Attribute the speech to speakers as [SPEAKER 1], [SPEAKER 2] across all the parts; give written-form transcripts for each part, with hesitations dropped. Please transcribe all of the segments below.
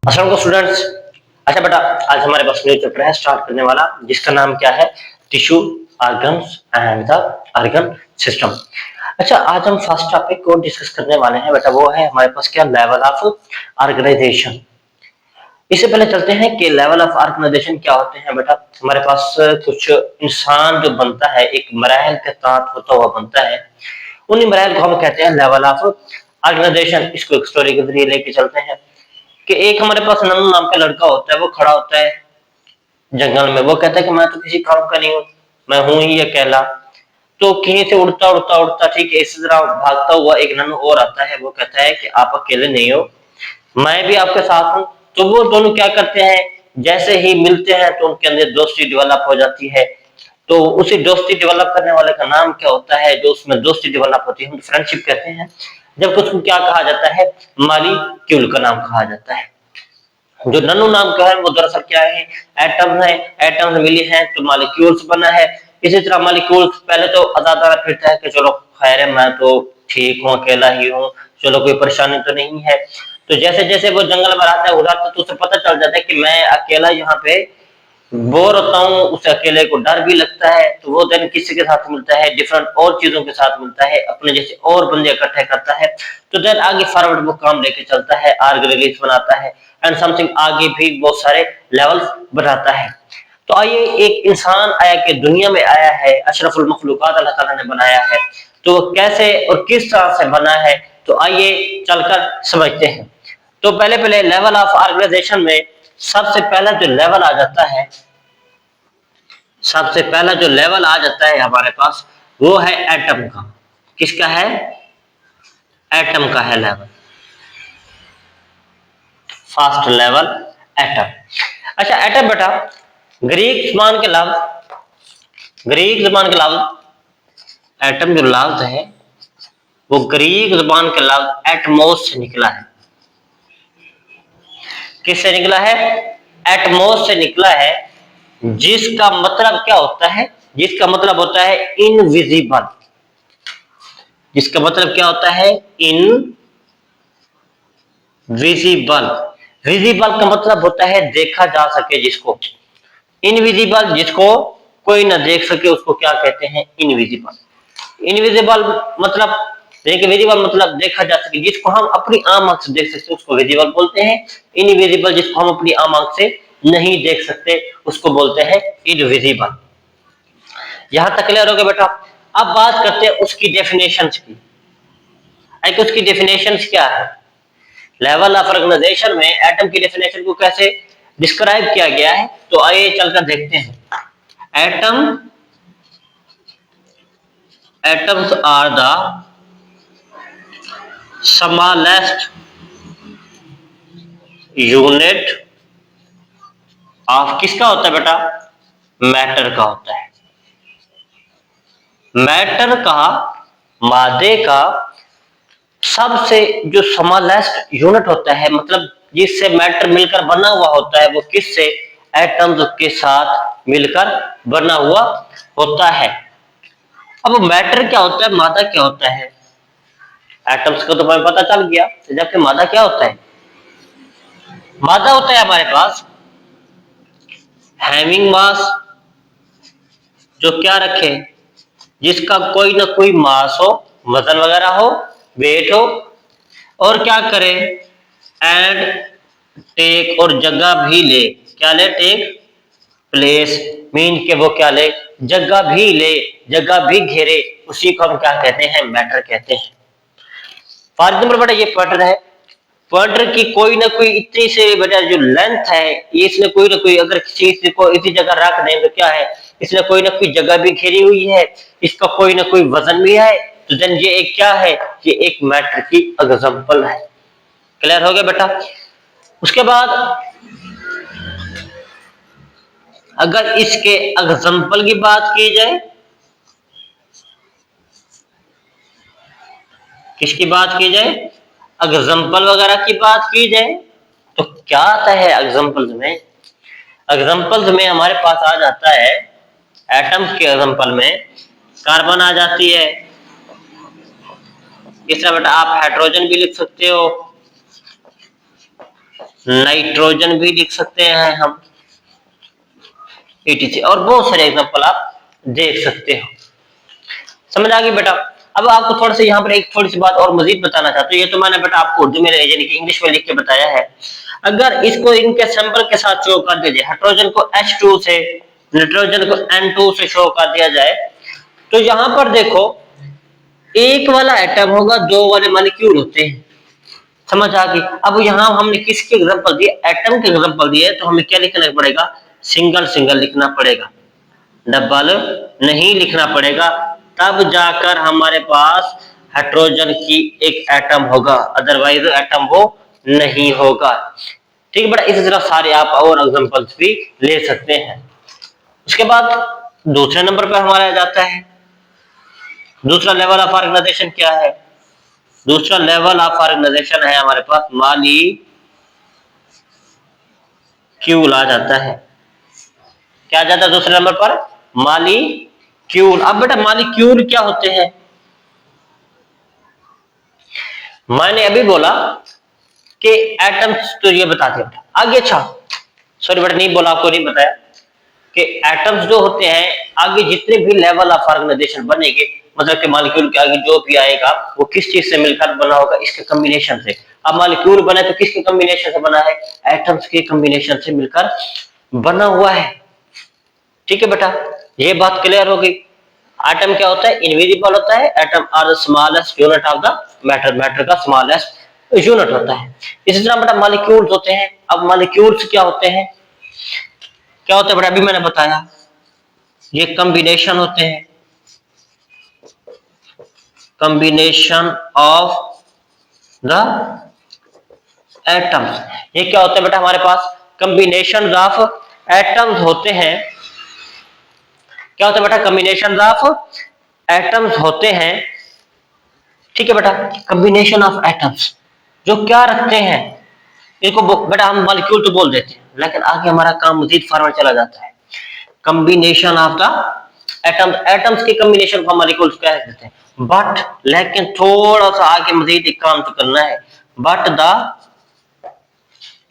[SPEAKER 1] अस्सलाम स्टूडेंट्स। अच्छा बेटा, आज हमारे पास न्यू चैप्टर है स्टार्ट करने वाला, जिसका नाम क्या है? Tissue organs and the organ system. अच्छा, आज हम फर्स्ट टॉपिक को डिस्कस करने वाले हैं बेटा, वो है हमारे पास क्या? Level of organisation. इससे पहले चलते हैं कि लेवल ऑफ ऑर्गेनाइजेशन क्या होते हैं बेटा। हमारे पास कुछ इंसान जो बनता है एक मराहल के साथ होता हुआ बनता है, उन्हीं मराहल को हम कहते हैं लेवल ऑफ ऑर्गेनाइजेशन। इसको एक स्टोरी के जरिए लेके चलते हैं कि एक हमारे पास नन्नू नाम का लड़का होता है। वो खड़ा होता है जंगल में, वो कहता है कि मैं तो किसी काम का नहीं हूँ, मैं हूं ही अकेला। तो कहीं से उड़ता उड़ता उड़ता, ठीक है, इसी तरह भागता हुआ एक नन्नू और आता है। वो कहता है कि आप अकेले नहीं हो, मैं भी आपके साथ हूँ। तो वो दोनों क्या करते हैं, जैसे ही मिलते हैं तो उनके अंदर दोस्ती डेवलप हो जाती है। तो उसी दोस्ती डेवलप करने वाले का नाम क्या होता है? जो उसमें दोस्ती डेवलप होती है हम फ्रेंडशिप कहते हैं। जबकि उसको क्या कहा जाता है? मालिक्यूल का नाम कहा जाता है। जो नन्नू नाम का है वो दरअसल क्या है? एटम है। एटम्स मिली हैं तो मालिक्यूल्स बना है। इसी तरह मालिक्यूल्स पहले तो आजादारा फिरता है कि चलो खैर है, मैं तो ठीक हूँ, अकेला ही हूँ, चलो कोई परेशानी तो नहीं है। तो जैसे जैसे वो जंगल में रहता है उधर, तो उसे पता चल जाता है कि मैं अकेला यहाँ पे बोर होता हूँ, उसे अकेले को डर भी लगता है। तो वो देन किसी के साथ मिलता है, डिफरेंट और चीजों के साथ मिलता है, अपने जैसे और बंदे इकट्ठे करता है। तो देन आगे फॉरवर्ड वो काम लेके चलता है, आर्गेनाइज बनाता है एंड समथिंग, आगे भी बहुत सारे लेवल्स बनाता है। तो आइए, एक इंसान आया कि दुनिया में आया है, अशरफुल मखलूकात अल्लाह ताला ने बनाया है। तो वो कैसे और किस तरह से बना है, तो आइए चलकर समझते हैं। तो पहले पहले लेवल ऑफ ऑर्गेनाइजेशन में सबसे पहला जो लेवल आ जाता है, सबसे पहला जो लेवल आ जाता है हमारे पास, वो है एटम का। किसका है? एटम का है लेवल। First level atom. अच्छा, एटम बेटा ग्रीक जबान के लफ्ज, ग्रीक जबान के लफ्ज एटम जो लफ्ज है वो ग्रीक जबान के लफ्ज एटमोस से निकला है। किससे निकला है? एटमोस से निकला है, जिसका मतलब क्या होता है? जिसका मतलब होता है इनविजिबल। जिसका मतलब क्या होता है? इनविजिबल। विजिबल का मतलब होता है देखा जा सके जिसको। इनविजिबल जिसको कोई ना देख सके उसको क्या कहते हैं? इनविजिबल। इनविजिबल मतलब, देखिए, विजिबल मतलब देखा जा सके, जिसको हम अपनी आम आंख से देख सकते हैं उसको विजिबल बोलते हैं। इनविजिबल जिसको हम अपनी आम आंख से नहीं देख सकते उसको बोलते हैं इनविजिबल। यहां तक क्लियर हो गया बेटा? अब बात करते हैं उसकी डेफिनेशंस की। उसकी डेफिनेशंस क्या है? लेवल ऑफ ऑर्गेनाइजेशन में एटम की डेफिनेशन को कैसे डिस्क्राइब किया गया है, तो आइए चलकर देखते हैं। Atom atoms are the smallest unit of, किसका होता है बेटा? मैटर का होता है। मैटर का, मादे का सबसे जो स्मॉलेस्ट यूनिट होता है, मतलब जिससे मैटर मिलकर बना हुआ होता है, वो किससे? एटम्स के साथ मिलकर बना हुआ होता है। अब मैटर क्या होता है, मादा क्या होता है? एटम्स को तो हमें पता चल गया, जबकि मादा क्या होता है? मादा होता है हमारे पास हैविंग मास, जो क्या रखे? जिसका कोई ना कोई मास हो, वजन वगैरह हो, वेट हो, और क्या करे? एंड टेक, और जगह भी ले। क्या ले? टेक प्लेस, मीन के वो क्या ले? जगह भी ले, जगह भी घेरे। उसी को हम क्या कहते हैं? मैटर कहते हैं। फॉर एग्जाम्पल बेटा, ये पॉइंटर है, पॉइंटर की कोई ना कोई इतनी से बेटा जो लेंथ है, ये इसने कोई ना कोई, अगर किसी चीज को इसी जगह रख दें तो क्या है? इसने कोई ना कोई जगह भी घेरी हुई है, इसका कोई ना कोई वजन भी है। तो देन ये एक क्या है? ये एक मैटर की एग्जांपल है। क्लियर हो गया बेटा? उसके बाद अगर इसके एग्जांपल की बात की जाए, किसकी बात की जाए? एग्जांपल वगैरह की बात की जाए, तो क्या आता है एग्जांपल्स में? एग्जांपल्स में हमारे पास आ जाता है, एटम्स के एग्जांपल में कार्बन आ जाती है। इस तरह बेटा आप हाइड्रोजन भी लिख सकते हो, नाइट्रोजन भी लिख सकते हैं हम, etc। और बहुत सारे एग्जांपल आप देख सकते हो। समझ आ गई बेटा। अब आपको थोड़ा सा यहाँ पर एक थोड़ी सी बात और मजीद बताना चाहता हूँ। ये तो मैंने बेटा आपको उर्दू में यानी कि इंग्लिश में लिख के बताया है। अगर इसको इनके सिंबल के साथ शो कर दिया जाए, हाइड्रोजन को H2 से, नाइट्रोजन को N2 से शो कर दिया जाए, तो यहाँ पर देखो एक वाला एटम होगा, दो वाले मॉलिक्यूल होते हैं। समझ आ गई। अब यहाँ हमने किसके एग्जांपल दिए, एटम के एग्जांपल दिए, तो हमें क्या लिखना पड़ेगा, सिंगल सिंगल लिखना पड़ेगा, डबल नहीं लिखना पड़ेगा। तब जाकर हमारे पास हाइड्रोजन की एक एटम होगा, अदरवाइज एटम वो नहीं होगा। ठीक है बेटा। इसी तरह सारे आप और एग्जांपल्स भी ले सकते हैं। उसके बाद दूसरे नंबर पर हमारा आ जाता है, दूसरा लेवल ऑफ ऑर्गेनाइजेशन क्या है। दूसरा लेवल ऑफ ऑर्गेनाइजेशन है हमारे पास मॉलिक्यूल आ जाता है। क्या आ जाता है दूसरे नंबर पर, मॉलिक्यूल। अब बेटा मॉलिक्यूल क्या होते हैं, मैंने अभी बोला कि एटम्स, तो ये बता दिया बेटा आगे। अच्छा सॉरी बेटा नहीं बोला, आपको नहीं बताया कि एटम्स जो होते हैं आगे जितने भी लेवल ऑफ ऑर्गेनाइजेशन बनेंगे, मतलब कि मॉलिक्यूल के आगे जो भी आएगा वो किस चीज से मिलकर बना होगा, इसके कॉम्बिनेशन से। अब मॉलिक्यूल बना तो किसके कॉम्बिनेशन से बना है, एटम्स के कॉम्बिनेशन से मिलकर बना हुआ है। ठीक है बेटा, ये बात क्लियर हो गई। एटम क्या होता है, इनविजिबल होता है। Atom are the smallest unit of the matter, matter का स्मॉलेस्ट यूनिट होता है। इसी तरह बेटा मॉलिक्यूल्स होते हैं। अब मॉलिक्यूल्स क्या होते हैं, क्या होता है बेटा, अभी मैंने बताया ये कॉम्बिनेशन होते हैं, कॉम्बिनेशन ऑफ द एटम्स। ये क्या होता है बेटा, हमारे पास कॉम्बिनेशन ऑफ एटम्स होते हैं। क्या होता है बेटा, कॉम्बिनेशन ऑफ एटम्स होते हैं। ठीक है बेटा, कॉम्बिनेशन ऑफ एटम्स जो क्या रखते हैं, इनको बेटा हम मॉलिक्यूल तो बोल देते हैं, लेकिन आगे हमारा काम मजीद फॉरवर्ड चला जाता है। Combination of the atoms, atoms के कॉम्बिनेशन को मॉलिक्यूल्स कह देते हैं। बट लेकिन थोड़ा सा आगे मजीद एक काम तो करना है। बट द,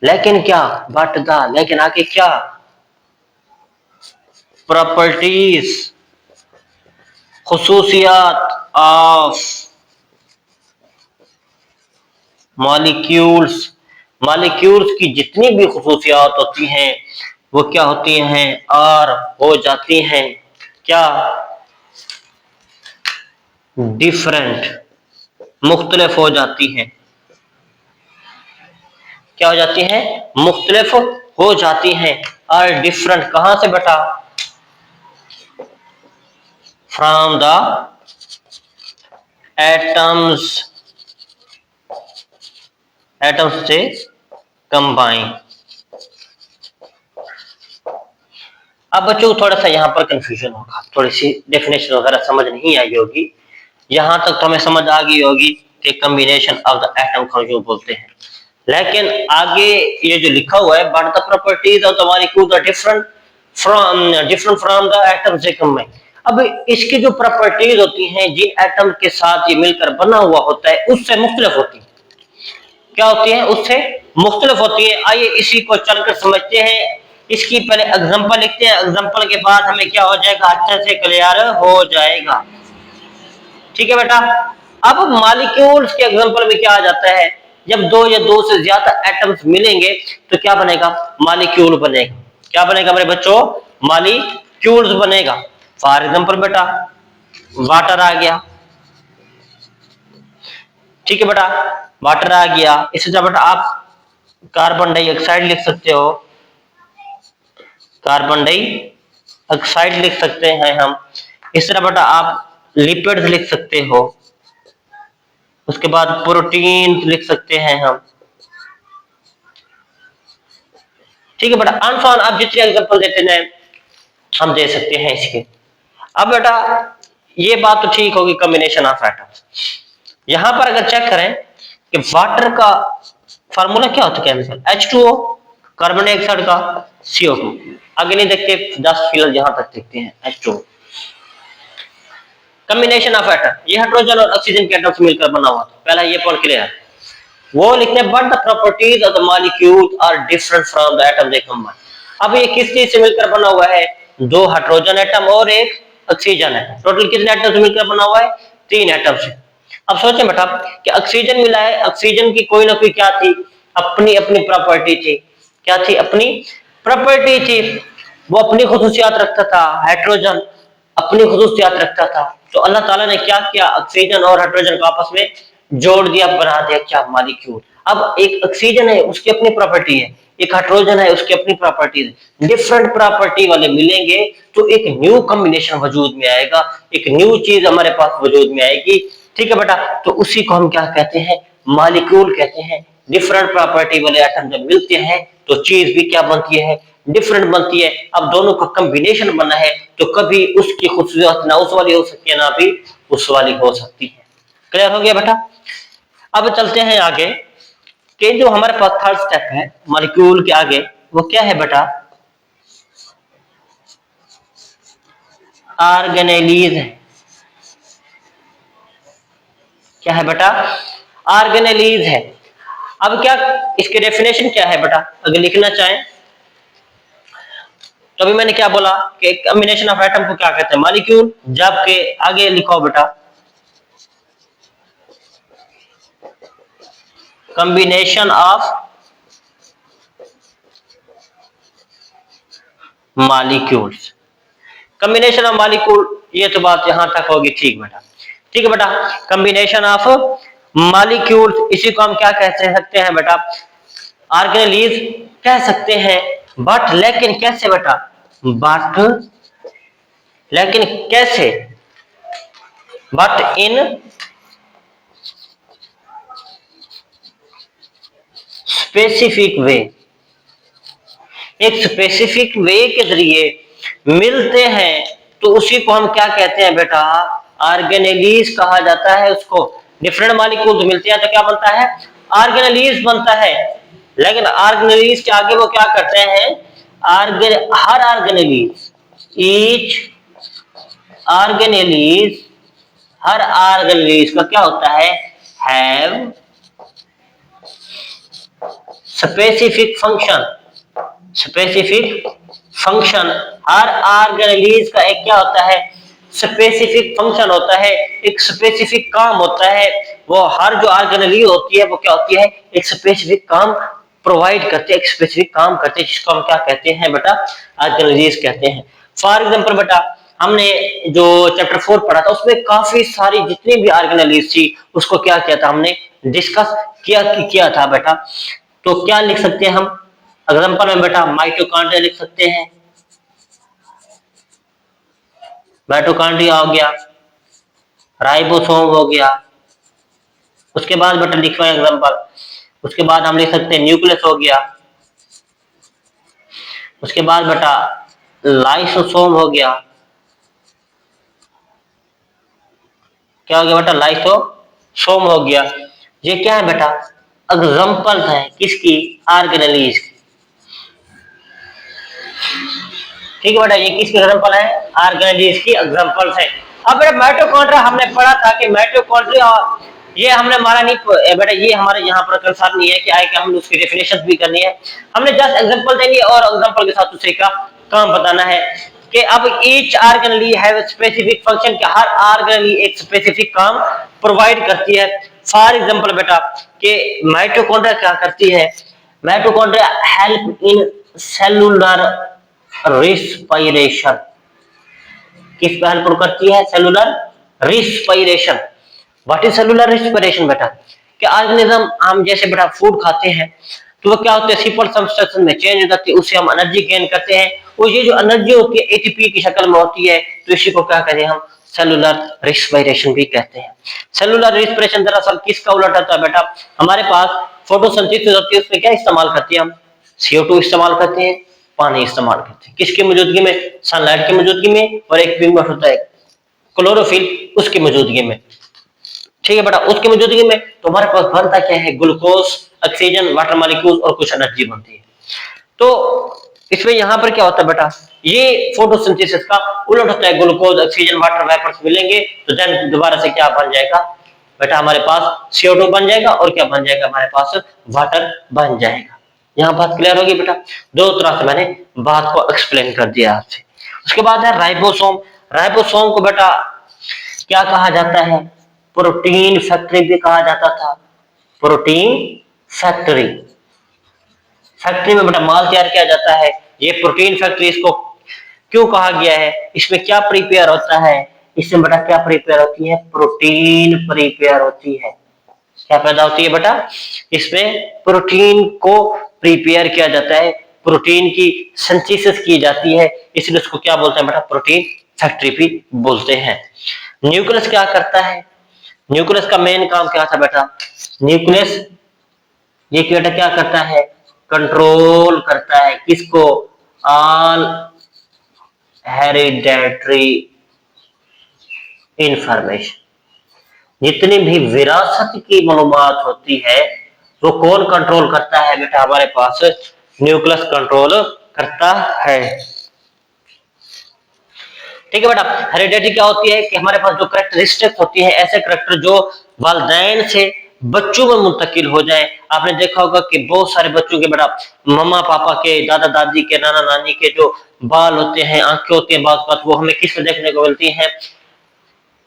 [SPEAKER 1] लेकिन क्या, बट द, लेकिन आगे क्या, प्रॉपर्टीज, खुसूसियात ऑफ मॉलिक्यूल्स, मॉलिक्यूल्स की जितनी भी खुसूसियात होती हैं वो क्या होती हैं, और हो जाती हैं क्या, डिफरेंट, मुख्तलिफ हो जाती हैं। क्या हो जाती हैं, मुख्तलिफ हो जाती हैं। और डिफरेंट कहां से बेटा, फ्रॉम द एटम्स, एटम्स से कंबाइन। अब बच्चों थोड़ा सा यहाँ पर कंफ्यूजन होगा, थोड़ी सी डेफिनेशन वगैरह समझ नहीं आई होगी। यहां तक तो हमें समझ आ गई होगी कि कॉम्बिनेशन ऑफ द एटम को जो बोलते हैं, लेकिन आगे ये जो लिखा हुआ है, but the properties of the molecule are different from the atom से कंबाइन। अब इसकी जो प्रॉपर्टीज होती हैं, जिन एटम के साथ ये मिलकर बना हुआ होता है उससे मुख्तलिफ होती है। क्या होती है, उससे मुख्तलिफ होती है। आइए इसी को चलकर समझते हैं। इसकी पहले एग्जांपल लिखते हैं, एग्जांपल के बाद हमें क्या हो जाएगा, अच्छे से क्लियर हो जाएगा। ठीक है बेटा। अब मॉलिक्यूल्स के एग्जांपल में क्या आ जाता है, जब दो या दो से ज्यादा एटम्स मिलेंगे तो क्या बनेगा, मॉलिक्यूल बनेगा। क्या बनेगा मेरे बच्चों, मॉलिक्यूल्स बनेगा। फॉर एग्जांपल बेटा वाटर आ गया। ठीक है बेटा, वाटर आ गया। इसी तरह बेटा आप कार्बन डाइऑक्साइड लिख सकते हो, कार्बन डाइऑक्साइड लिख सकते हैं हम। इस तरह बेटा आप लिपिड्स लिख सकते हो, उसके बाद प्रोटीन लिख सकते हैं हम। ठीक है बेटा, अनफॉन आप जितने एग्जांपल देते हैं हम दे सकते हैं इसके। अब बेटा ये बात तो ठीक होगी, कॉम्बिनेशन ऑफ एटम्स। यहां पर अगर चेक करें कि वाटर का फार्मूला क्या होता है, केमिकल H2O, कार्बन डाइऑक्साइड का CO2। आगे नहीं देखते, जस्ट फिलहाल यहां तक देखते हैं H2O। कॉम्बिनेशन ऑफ एटम, ये हाइड्रोजन और ऑक्सीजन के एटम से मिलकर बना हुआ था। पहला ये पॉइंट क्लियर है। वो लिखते हैं but the properties of the molecule are different from the atom they combine. अब ये किस चीज से मिलकर बना हुआ है? दो हाइड्रोजन एटम और एक ऑक्सीजन है। टोटल कितने एटम से मिलकर बना हुआ है? 3 एटम से। अब सोचें बेटा कि ऑक्सीजन मिला है, ऑक्सीजन की कोई ना कोई क्या थी? अपनी अपनी प्रॉपर्टी थी। क्या थी? अपनी प्रॉपर्टी थी। वो अपनी खुसूसियात रखता था। हाइड्रोजन अपनी खुसूसियात रखता था। तो अल्लाह ताला ने क्या किया? ऑक्सीजन और हाइड्रोजन को आपस में जोड़ दिया, बना दिया क्या? मॉलिक्यूल। अब एक ऑक्सीजन है, उसकी अपनी प्रॉपर्टी है, एक हाइड्रोजन है, उसकी अपनी प्रॉपर्टी है। डिफरेंट प्रॉपर्टी वाले मिलेंगे तो एक न्यू कॉम्बिनेशन वजूद में आएगा, एक न्यू चीज हमारे पास वजूद में आएगी। ठीक है बेटा, तो उसी को हम क्या कहते हैं? मॉलिक्यूल कहते हैं। डिफरेंट प्रॉपर्टी वाले एटम जब मिलते हैं तो चीज भी क्या बनती है? डिफरेंट बनती है। अब दोनों का कॉम्बिनेशन बना है तो कभी उसकी खूबसूरत ना उस वाली हो सकती है, ना भी उस वाली हो सकती है। क्लियर हो गया बेटा? अब चलते हैं आगे कि जो हमारे पास थर्ड स्टेप है मॉलिक्यूल के आगे, वो क्या है बेटा? ऑर्गेनेलीज है। क्या है बेटा? ऑर्गेनेलीज है। अब क्या इसकी डेफिनेशन क्या है बेटा? अगर लिखना चाहें तो अभी मैंने क्या बोला कि कॉम्बिनेशन ऑफ एटम को क्या कहते हैं? मॉलिक्यूल। जबकि आगे लिखो बेटा combination of molecules. Combination of molecule, ये तो बात यहां तक होगी। ठीक बेटा, ठीक है बेटा। कॉम्बिनेशन ऑफ मॉलिक्यूल्स, इसी को हम क्या कह सकते हैं बेटा? ऑर्गेनेलीज कह सकते हैं। बट लेकिन कैसे बेटा? बट लेकिन कैसे? बट इन स्पेसिफिक वे, एक स्पेसिफिक वे के जरिए मिलते हैं तो उसी को हम क्या कहते हैं बेटा? ऑर्गेनेलीज कहा जाता है उसको। डिफरेंट मॉलिक्यूल्स मिलते हैं तो क्या बनता है? ऑर्गेनेलीज बनता है। लेकिन ऑर्गेनेलीज के आगे वो क्या करते हैं? हर ऑर्गेनेलीज, ईच ऑर्गेनेलीज, हर ऑर्गेनेलीज का क्या होता है? Have specific function. Specific function, her organelles का एक क्या होता है? स्पेसिफिक फंक्शन होता है, एक स्पेसिफिक काम होता है। वो हर जो ऑर्गेनेली होती है वो क्या होती है? एक स्पेसिफिक काम प्रोवाइड करते हैं, एक स्पेसिफिक काम करते हैं, जिसको हम क्या कहते हैं बेटा? ऑर्गेनेलीज कहते हैं। फॉर एग्जांपल बेटा, हमने जो चैप्टर 4 पढ़ा था उसमें काफी सारी जितनी भी ऑर्गेनेलीज थी उसको क्या किया था? हमने डिस्कस किया था बेटा। तो क्या लिख सकते हैं हम एग्जांपल में बेटा? माइटोकॉन्ड्रिया लिख सकते हैं। माइटोकॉन्ड्रिया हो गया, राइबोसोम हो गया। उसके बाद बेटा लिखो एग्जांपल, उसके बाद हम लिख सकते हैं न्यूक्लियस हो गया। उसके बाद बेटा लाइसोसोम हो गया। क्या हो गया बेटा? लाइसोसोम हो गया। ये क्या है बेटा? एग्जांपल्स हैं किसकी? ऑर्गेनेलीज की। ठीक है बेटा, ये किसके एग्जांपल है? ऑर्गेनेलीज की एग्जांपल्स है। अब बेटा माइटोकॉन्ड्रिया हमने पढ़ा था कि माइटोकॉन्ड्रिया, ये हमने मारा नहीं बेटा, ये हमारे यहाँ पर कंसर्न नहीं है कि आए कि हम उसकी डेफिनेशन भी करनी है। हमने जस्ट एग्जांपल देनी है और एग्जांपल के साथ उसे का काम बताना है कि अब each organelle have specific function, कि हर ऑर्गेनेली एक स्पेसिफिक काम प्रोवाइड करती है। फॉर एग्जांपल बेटा कि माइटोकॉन्ड्रिया क्या करती है? Mitochondria help in cellular respiration. किस पे हेल्प करती है? Cellular respiration. What is cellular respiration बेटा? कि ऑर्गेनिज्म हम जैसे बेटा फूड खाते हैं तो वो क्या होते हैं? सिंपल सब्सटेंस में चेंज हो जाती है, उससे हम एनर्जी गेन करते हैं। और ये जो एनर्जी होती है एटीपी की शक्ल में होती है, तो इसी को क्या कहते हैं? हम सेलुलर रिस्पायरेशन भी कहते हैं। सेलुलर रिस्पायरेशन दरअसल किसका उलट होता है बेटा? हमारे पास फोटोसिंथेसिस होती है, उसमें क्या इस्तेमाल करते हैं हम? CO2 इस्तेमाल करते हैं, पानी इस्तेमाल करते हैं। किसकी मौजूदगी में? सनलाइट की मौजूदगी में। और एक पिगमेंट होता है क्लोरोफिल, उसकी मौजूदगी में। ठीक है बेटा, उसकी मौजूदगी में तो हमारे पास बनता क्या है? ग्लूकोज, ऑक्सीजन, वाटर मॉलिक्यूल और कुछ एनर्जी बनती है। तो इसमें यहां पर क्या होता है बेटा? ये फोटोसिंथेसिस का उलट होता है। ग्लूकोज, ऑक्सीजन, वाटर वेपर्स मिलेंगे तो देन दोबारा से क्या बन जाएगा? बेटा हमारे पास CO2 बन जाएगा और क्या बन जाएगा, हमारे पास वाटर बन जाएगा। यहाँ बात क्लियर होगी बेटा। दो तरह से मैंने बात को एक्सप्लेन कर दिया आपसे। उसके बाद है राइबोसोम। राइबोसोम को बेटा क्या कहा जाता है, प्रोटीन फैक्ट्री भी कहा जाता था। प्रोटीन फैक्ट्री, फैक्ट्री में बेटा माल तैयार किया जाता है, ये प्रोटीन फैक्ट्री इसको क्यों कहा गया है, इसमें क्या प्रिपेयर होता है, इसमें बेटा क्या प्रिपेयर होती है, प्रोटीन प्रिपेयर होती है। क्या पैदा होती है बेटा, इसमें प्रोटीन को प्रिपेयर किया जाता है, प्रोटीन की सिंथेसिस की जाती है, इसलिए उसको क्या बोलते हैं बेटा, प्रोटीन फैक्ट्री भी बोलते हैं। न्यूक्लियस क्या करता है, न्यूक्लियस का मेन काम क्या था बेटा, न्यूक्लियस ये बेटा क्या करता है, कंट्रोल करता है किसको, ऑल हेरिडेटरी इंफॉर्मेशन, जितनी भी विरासत की मालूमात होती है वो कौन कंट्रोल करता है बेटा, हमारे पास न्यूक्लियस कंट्रोल करता है। ठीक है बेटा। हेरिडिटी क्या होती है कि हमारे पास जो करेक्टरिस्टिक होती है, ऐसे करेक्टर जो वालिदैन से बच्चों में मुंतकिल हो जाए। आपने देखा होगा कि बहुत सारे बच्चों के बेटा मम्मा पापा के, दादा दादी के, नाना नानी के जो बाल होते हैं, आंखें होती हैं, बात बात वो हमें किस में देखने को मिलती हैं,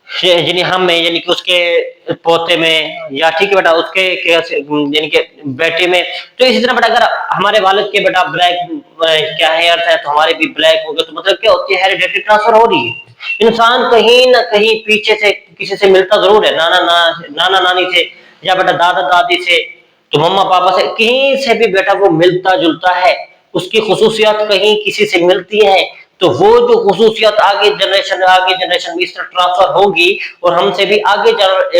[SPEAKER 1] यानी हम में, यानी कि उसके पोते में, या ठीक है बेटा उसके यानी कि बेटे में। तो इसी तरह बेटा अगर हमारे वालिद के बेटा ब्लैक क्या है अर्थ है तो हमारे भी ब्लैक हो गए, तो मतलब क्या होती है, हेरिडिटी ट्रांसफर हो रही है। इंसान कहीं ना कहीं पीछे से किसी से मिलता जरूर है, नाना नानी से या बेटा दादा दादी से, तो मम्मा पापा से कहीं से भी बेटा वो मिलता जुलता है, उसकी खुसूसियात कहीं किसी से मिलती है, तो वो जो खुसूसियत आगे जनरेशन में इस तरह ट्रांसफर होगी और हमसे भी आगे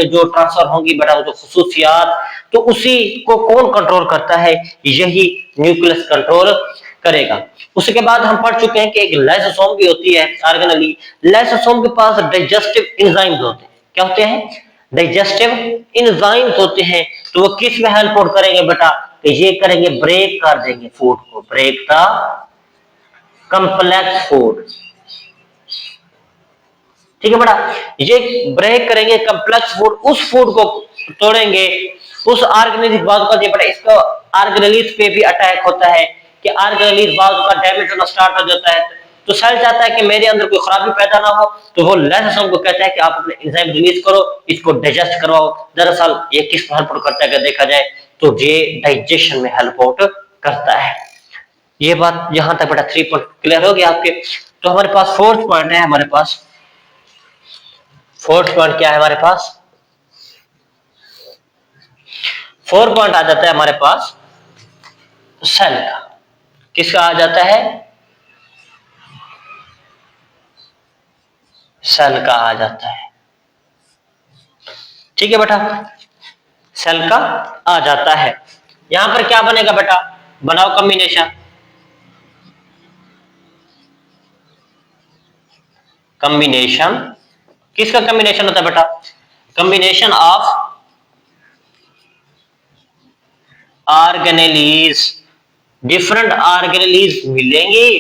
[SPEAKER 1] जो ट्रांसफर होगी बेटा वो जो खुसूसियत, तो उसी को कौन कंट्रोल करता है, यही न्यूक्लियस कंट्रोल करेगा। उसके बाद हम पढ़ चुके हैं कि एक लाइसोसोम भी होती है ऑर्गेनेली। लाइसोसोम के पास डाइजेस्टिव एंजाइम्स होते हैं, क्या होते हैं, डाइजेस्टिव एंजाइम्स होते हैं। तो वो किस में हेल्प आउट करेंगे बेटा, तो ये करेंगे ब्रेक कर देंगे फूड को, ब्रेक द कंप्लेक्स फूड। ठीक है बेटा, ये ब्रेक करेंगे कंप्लेक्स फूड, उस फूड को तोड़ेंगे, उस ऑर्गेनेलिस बाजू का बेटा इसका ऑर्गेनेलिस पे भी अटैक होता है कि ऑर्गेनेलिस बाजू का डैमेज होना स्टार्ट हो जाता है। तो सेल चाहता है कि मेरे अंदर कोई खराबी पैदा ना हो, तो वो लाइसोसोम को कहता है कि आप अपने एंजाइम रिलीज करो, इसको डाइजेस्ट करवाओ। दरअसल ये किस हेल्प करता है अगर देखा जाए तो ये डाइजेशन में हेल्प आउट करता है। ये बात यहां तक बेटा 3 पॉइंट क्लियर हो गया आपके। तो हमारे पास फोर्थ पॉइंट है, हमारे पास फोर्थ पॉइंट क्या है, हमारे पास फोर्थ पॉइंट आ जाता है हमारे पास सेल का। किसका आ जाता है, सेल का आ जाता है। ठीक है बेटा, सेल का आ जाता है। यहां पर क्या बनेगा बेटा, बनाओ कॉम्बिनेशन, कॉम्बिनेशन किसका कॉम्बिनेशन होता है बेटा, combination of organelles, different organelles मिलेंगी,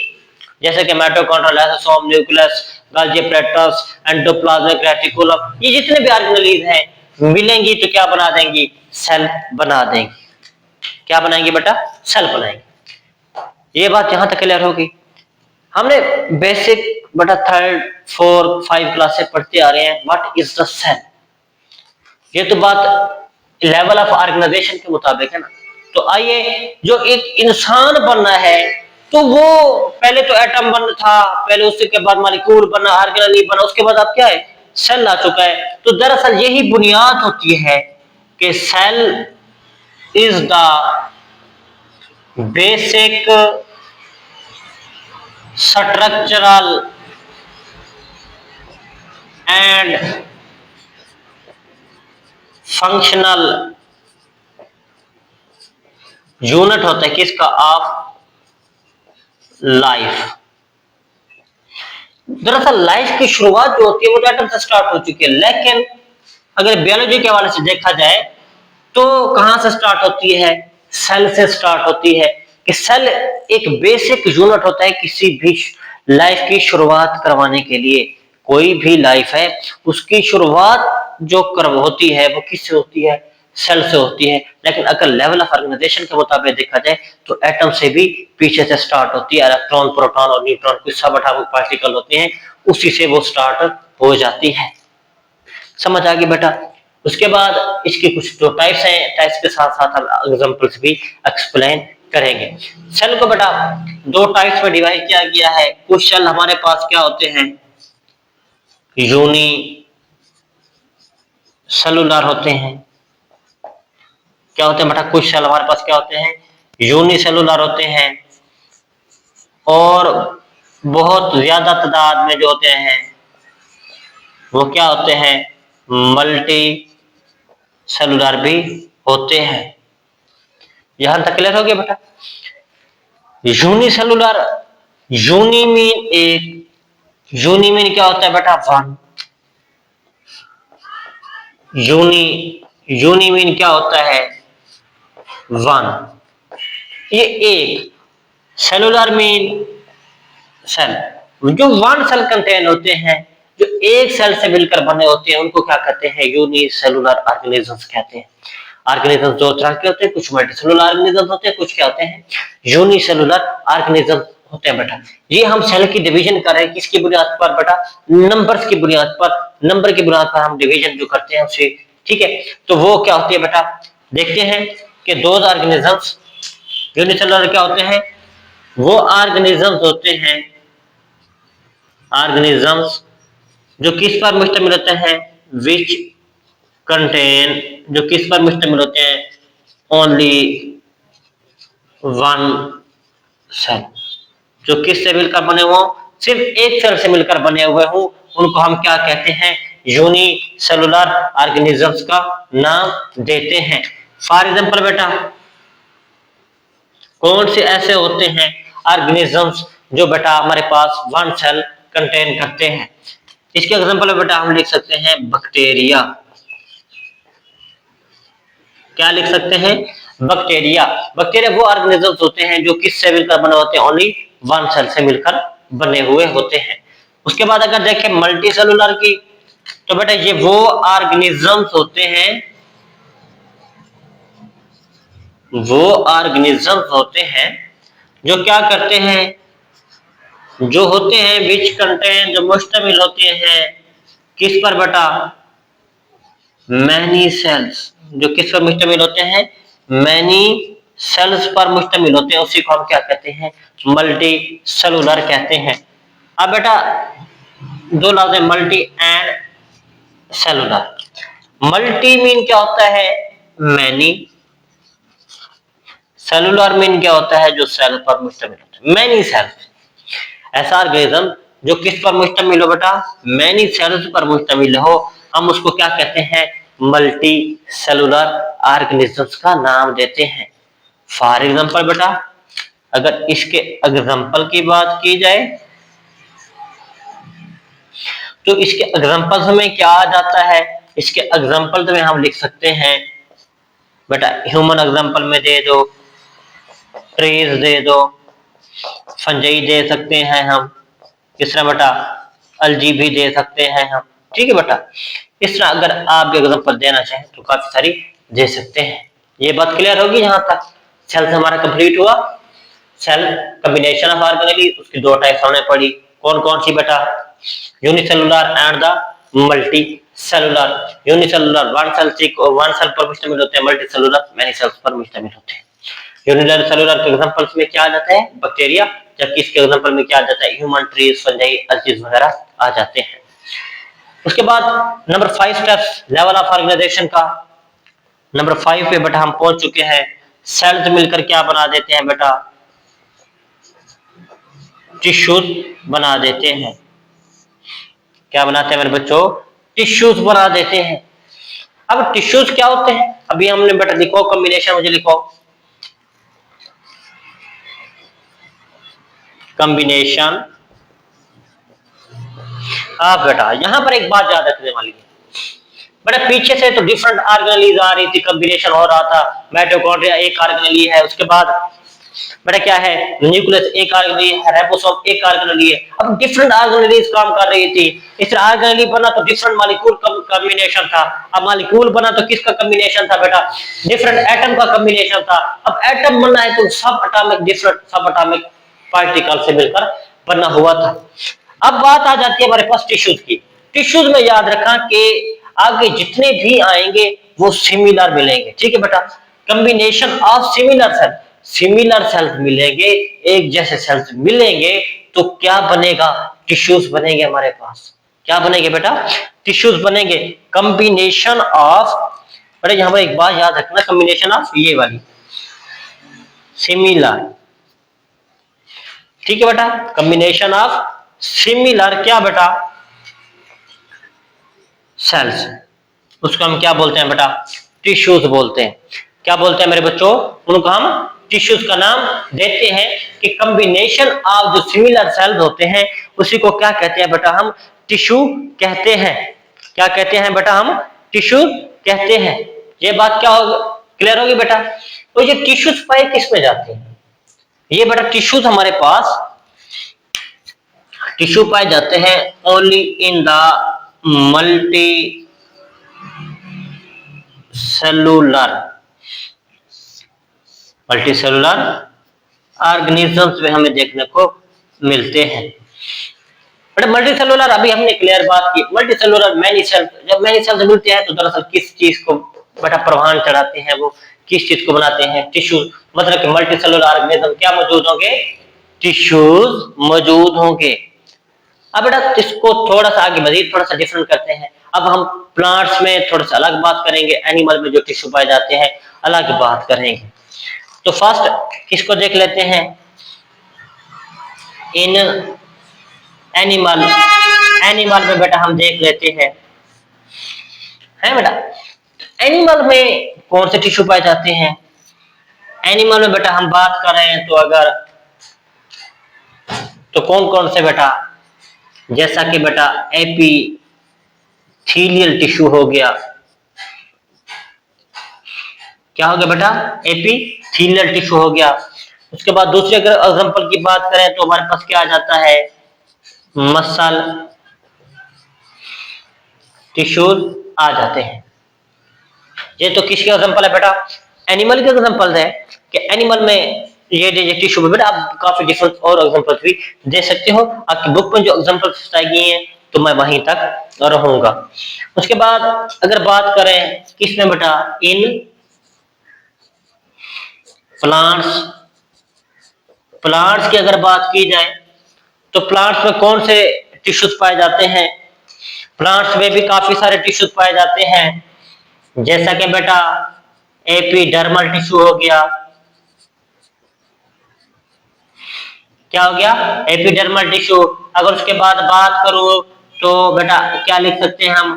[SPEAKER 1] जैसे कि mitochondria, lysosome, nucleus, Golgi apparatus, endoplasmic reticulum, ये जितने भी ऑर्गेनेलीज हैं मिलेंगी तो क्या बना देंगी, सेल बना देंगी। क्या बनाएंगे बेटा, सेल बनाएंगे। ये बात यहां तक क्लियर होगी। हमने बेसिक बेटा 3rd 4th 5 क्लास से पढ़ते आ रहे हैं व्हाट इज द सेल। ये तो बात लेवल ऑफ ऑर्गेनाइजेशन के मुताबिक है ना। तो आइए, जो एक इंसान बनना है तो वो पहले तो एटम बन था, पहले उसके बाद मॉलिक्यूल बना, ऑर्गेनेल बना, उसके बाद अब क्या है, सेल आ चुका है। तो दरअसल यही बुनियाद होती है कि cell is the basic structural and functional unit होता है किसका, ऑफ लाइफ। दरअसल लाइफ की शुरुआत जो होती है वो तो एटम से स्टार्ट हो चुकी है, लेकिन अगर बायोलॉजी के हवाले से देखा जाए तो कहां से स्टार्ट होती है, सेल से स्टार्ट होती है। कि सेल एक बेसिक यूनिट होता है किसी भी लाइफ की शुरुआत करवाने के लिए। कोई भी लाइफ है उसकी शुरुआत जो कर्व होती है वो किससे होती है, सेल से होती है। लेकिन अगर लेवल ऑफ ऑर्गेनाइजेशन के मुताबिक देखा जाए तो एटम से भी पीछे से स्टार्ट होती है। इलेक्ट्रॉन, प्रोटॉन और न्यूट्रॉन कुछ सबएटॉमिक पार्टिकल होते हैं, उसी से वो स्टार्ट हो जाती है। समझ आ गई बेटा। उसके बाद इसकी कुछ जो टाइप्स हैं, टाइप्स के साथ साथ हम एग्जांपल्स भी एक्सप्लेन करेंगे। सेल को बेटा दो टाइप्स में डिवाइड किया गया है। कुछ सेल हमारे पास क्या होते हैं, यूनी सेलुलर होते हैं। क्या होते हैं बेटा, कुछ सेल हमारे पास क्या होते हैं, यूनिसेलुलर होते हैं। और बहुत ज्यादा तादाद में जो होते हैं वो क्या होते हैं, मल्टी सेलुलर भी होते हैं। यहां तक क्लियर हो गया बेटा। यूनिसेलुलर, यूनी मीन एक, यूनी मीन क्या होता है बेटा, वन। यूनी मीन क्या होता है, वन। ये एक। सेलुलर मीन सेल, जो वन सेल कंटेन होते हैं, जो एक सेल से मिलकर बने होते हैं, उनको क्या कहते हैं, यूनिसेलुलर ऑर्गेनिजम्स कहते हैं। ऑर्गेनिजम्स दो तरह के होते हैं, कुछ मल्टीसेलुलर ऑर्गेनिजम्स होते हैं, कुछ क्या होते हैं, यूनिसेलुलर ऑर्गेनिजम्स होते हैं बेटा। ये हम सेल की डिवीजन कर रहे हैं किसकी बुनियाद पर बेटा, नंबर्स की बुनियाद पर। नंबर की बुनियाद पर हम डिवीजन जो करते हैं उसे, ठीक है। तो वो क्या होती है बेटा, देखते हैं कि दो ऑर्गेनिजम्स यूनिसेलुलर क्या होते हैं, वो ऑर्गेनिजम्स होते हैं, ऑर्गेनिजम्स जो किस पर मुश्तमिल होते हैं, विच कंटेन, जो किस पर मुश्तमिल होते हैं, ओनली वन सेल, जो किस से मिलकर बने हो, सिर्फ एक सेल से मिलकर बने हुए हो, उनको हम क्या कहते हैं, यूनिसेलुलर ऑर्गेनिजम्स का नाम देते हैं। फॉर एग्जांपल बेटा, कौन से ऐसे होते हैं ऑर्गेनिजम्स जो बेटा हमारे पास वन सेल कंटेन करते हैं। इसके एग्जांपल बेटा हम लिख सकते हैं बैक्टीरिया। क्या लिख सकते हैं, बैक्टीरिया। बैक्टीरिया वो ऑर्गेनिजम्स होते हैं जो किस से मिलकर बने होते हैं, ओनली वन सेल से मिलकर बने हुए होते हैं। उसके बाद अगर देखें मल्टी सेलुलर की, तो बेटा ये वो ऑर्गेनिजम्स होते हैं, वो ऑर्गेनिजम्स होते हैं जो क्या करते हैं, जो होते हैं विच कंटेन, जो मुश्तमिल होते हैं किस पर बेटा, मैनी सेल्स, जो किस पर मुश्तमिल होते हैं, मैनी सेल्स पर मुश्तमिल होते हैं, उसी को हम क्या कहते हैं, मल्टी सेलुलर कहते हैं। अब बेटा दो लफ्ज है, multi and cellular. Multi mean क्या होता है, मैनी। सेलुलर मीन क्या होता है, जो सेल पर मुश्तमिल होता है, मैनी सेल्स। ऐसा ऑर्गेनिज्म जो किस पर मुश्तमिल हो बेटा, मैनी सेल्स पर मुश्तमिल हो, हम उसको क्या कहते हैं, मल्टी सेलुलर ऑर्गेनिजम्स का नाम देते हैं। फॉर एग्जांपल बेटा अगर इसके एग्जांपल की बात की जाए तो इसके एग्जांपल्स में क्या आ जाता है, इसके एग्जांपल्स में हम लिख सकते हैं बेटा, ह्यूमन एग्जांपल में दे दो, ट्रीज दे दो, फंजाई दे सकते हैं हम, इस तरह बेटा अलजी भी दे सकते हैं हम, ठीक है बेटा। इस तरह अगर आप एग्जांपल देना चाहें तो काफी सारी दे सकते हैं। ये बात क्लियर होगी, यहाँ तक सेल से हमारा कंप्लीट हुआ। सेल कॉम्बिनेशन ऑफ ऑर्गेनेली, उसकी दो टाइप्स हमने पढ़ी, कौन कौन सी बेटा, unicellular and the multicellular. Unicellular one cell पर मुश्तमिल होते हैं, मल्टी सेलुलर मैनी सेल्स पर मुश्तमिल होते हैं। यूनिसेलुलर के एग्जांपल्स में क्या आ जाता है, बैक्टीरिया, जबकि इसके एग्जांपल में क्या आ जाता है, ह्यूमन, ट्रीज, फंजाई, अलजीज वगैरह आ जाते हैं। उसके बाद number 5 steps level of organisation का। नंबर 5 पे बेटा हम पहुंच चुके हैं। सेल्स मिलकर क्या बना देते हैं बेटा, टिश्यूज बना देते हैं। क्या बनाते हैं मेरे बच्चों, टिश्यूज बना देते हैं। अब टिश्यूज क्या होते हैं, अभी हमने बेटा लिखो कॉम्बिनेशन, मुझे लिखो कॉम्बिनेशन। हाँ बेटा यहां पर एक बात याद रखने वाली है बेटा, पीछे से तो डिफरेंट ऑर्गेनेलीज आ रही थी, कॉम्बिनेशन हो रहा था, माइटोकॉन्ड्रिया एक ऑर्गेनेली है, उसके बाद बेटा क्या है, न्यूक्लियस एक ऑर्गेनेली है, राइबोसोम एक ऑर्गेनेली है। अब डिफरेंट ऑर्गेनेलीज काम कर रही थी। इस ऑर्गेनेली बना तो डिफरेंट मॉलिक्यूल कॉम्बिनेशन था। अब मॉलिक्यूल बना तो किसका कॉम्बिनेशन था बेटा, डिफरेंट एटम का कॉम्बिनेशन था। अब एटम बनना है तो सब एटॉमिक डिफरेंट सब एटॉमिक पार्टिकल से मिलकर बना हुआ था। अब बात आ जाती है हमारे पास टिश्यूज की। टिश्यूज में याद रखा कि आगे जितने भी आएंगे वो सिमिलर मिलेंगे, ठीक है बेटा। कॉम्बिनेशन ऑफ सिमिलर सेल्स मिलेंगे, एक जैसे सेल्स मिलेंगे तो क्या बनेगा, टिश्यूज बनेंगे हमारे पास। क्या बनेंगे बेटा, टिश्यूज बनेंगे। कॉम्बिनेशन ऑफ, बेटा यहां पर एक बात याद रखना, कॉम्बिनेशन ऑफ ये वाली सिमिलर, ठीक है बेटा, कॉम्बिनेशन ऑफ सिमिलर क्या बेटा, सेल्स, उसको हम क्या बोलते हैं बेटा, टिश्यूज बोलते हैं। क्या बोलते हैं मेरे बच्चों, उनको हम टिश्यूज का नाम देते हैं कि कॉम्बिनेशन ऑफ जो सिमिलर सेल्स होते हैं उसी को क्या कहते हैं बेटा, हम टिश्यू कहते हैं। क्या कहते हैं बेटा, हम टिश्यू कहते हैं। ये बात क्या होगी, क्लियर होगी बेटा। तो ये टिश्यूज पाए किस में जाते हैं, ये बेटा टिश्यूज हमारे पास टिश्यू पाए जाते हैं only in the multi cellular organisms में हमें देखने को मिलते हैं। बट मल्टी सेलुलर अभी हमने क्लियर बात की, मल्टी सेलुलर मैनी सेल, जब मैनी सेल्स मिलते हैं तो दरअसल किस चीज को बेटा प्रभान चढ़ाते हैं, वो किस चीज को बनाते हैं, टिश्यू। मतलब कि मल्टी सेलुलर ऑर्गेनिज्म क्या मौजूद होंगे, टिश्यूज मौजूद होंगे। अब बेटा इसको थोड़ा सा आगे मजीद थोड़ा सा डिफरेंट करते हैं। अब हम प्लांट्स में थोड़ा सा अलग बात करेंगे, एनिमल में जो टिश्यू पाए जाते हैं अलग बात करेंगे। तो फर्स्ट किसको देख लेते हैं, इन एनिमल में बेटा हम देख लेते हैं, है बेटा एनिमल में कौन से टिश्यू पाए जाते हैं। एनिमल में बेटा हम बात करें तो अगर तो कौन कौन से बेटा, जैसा कि बेटा एपीथीलियल टिश्यू हो गया, क्या हो गया बेटा, एपीथीलियल टिश्यू हो गया। उसके बाद दूसरे अगर एग्जांपल की बात करें तो हमारे पास क्या आ जाता है, मसल टिश्यूज आ जाते हैं। ये तो किसके एग्जांपल है बेटा, एनिमल के एग्जांपल है कि एनिमल में ये टिश्यू में बेटा आप काफी डिफरेंट और एग्जांपल भी दे सकते हो। आपकी बुक में जो एग्जांपल्स बताई गई हैं तो मैं वहीं तक रहूंगा। उसके बाद अगर बात करें किसमें बेटा, इन प्लांट्स की अगर बात की जाए तो प्लांट्स में कौन से टिश्यूज पाए जाते हैं, प्लांट्स में भी काफी सारे टिश्यूज पाए जाते हैं। जैसा कि बेटा एपिडर्मल टिश्यू हो गया, क्या हो गया, एपिडर्मल टिश्यू। अगर उसके बाद बात करूं तो बेटा क्या लिख सकते हैं हम,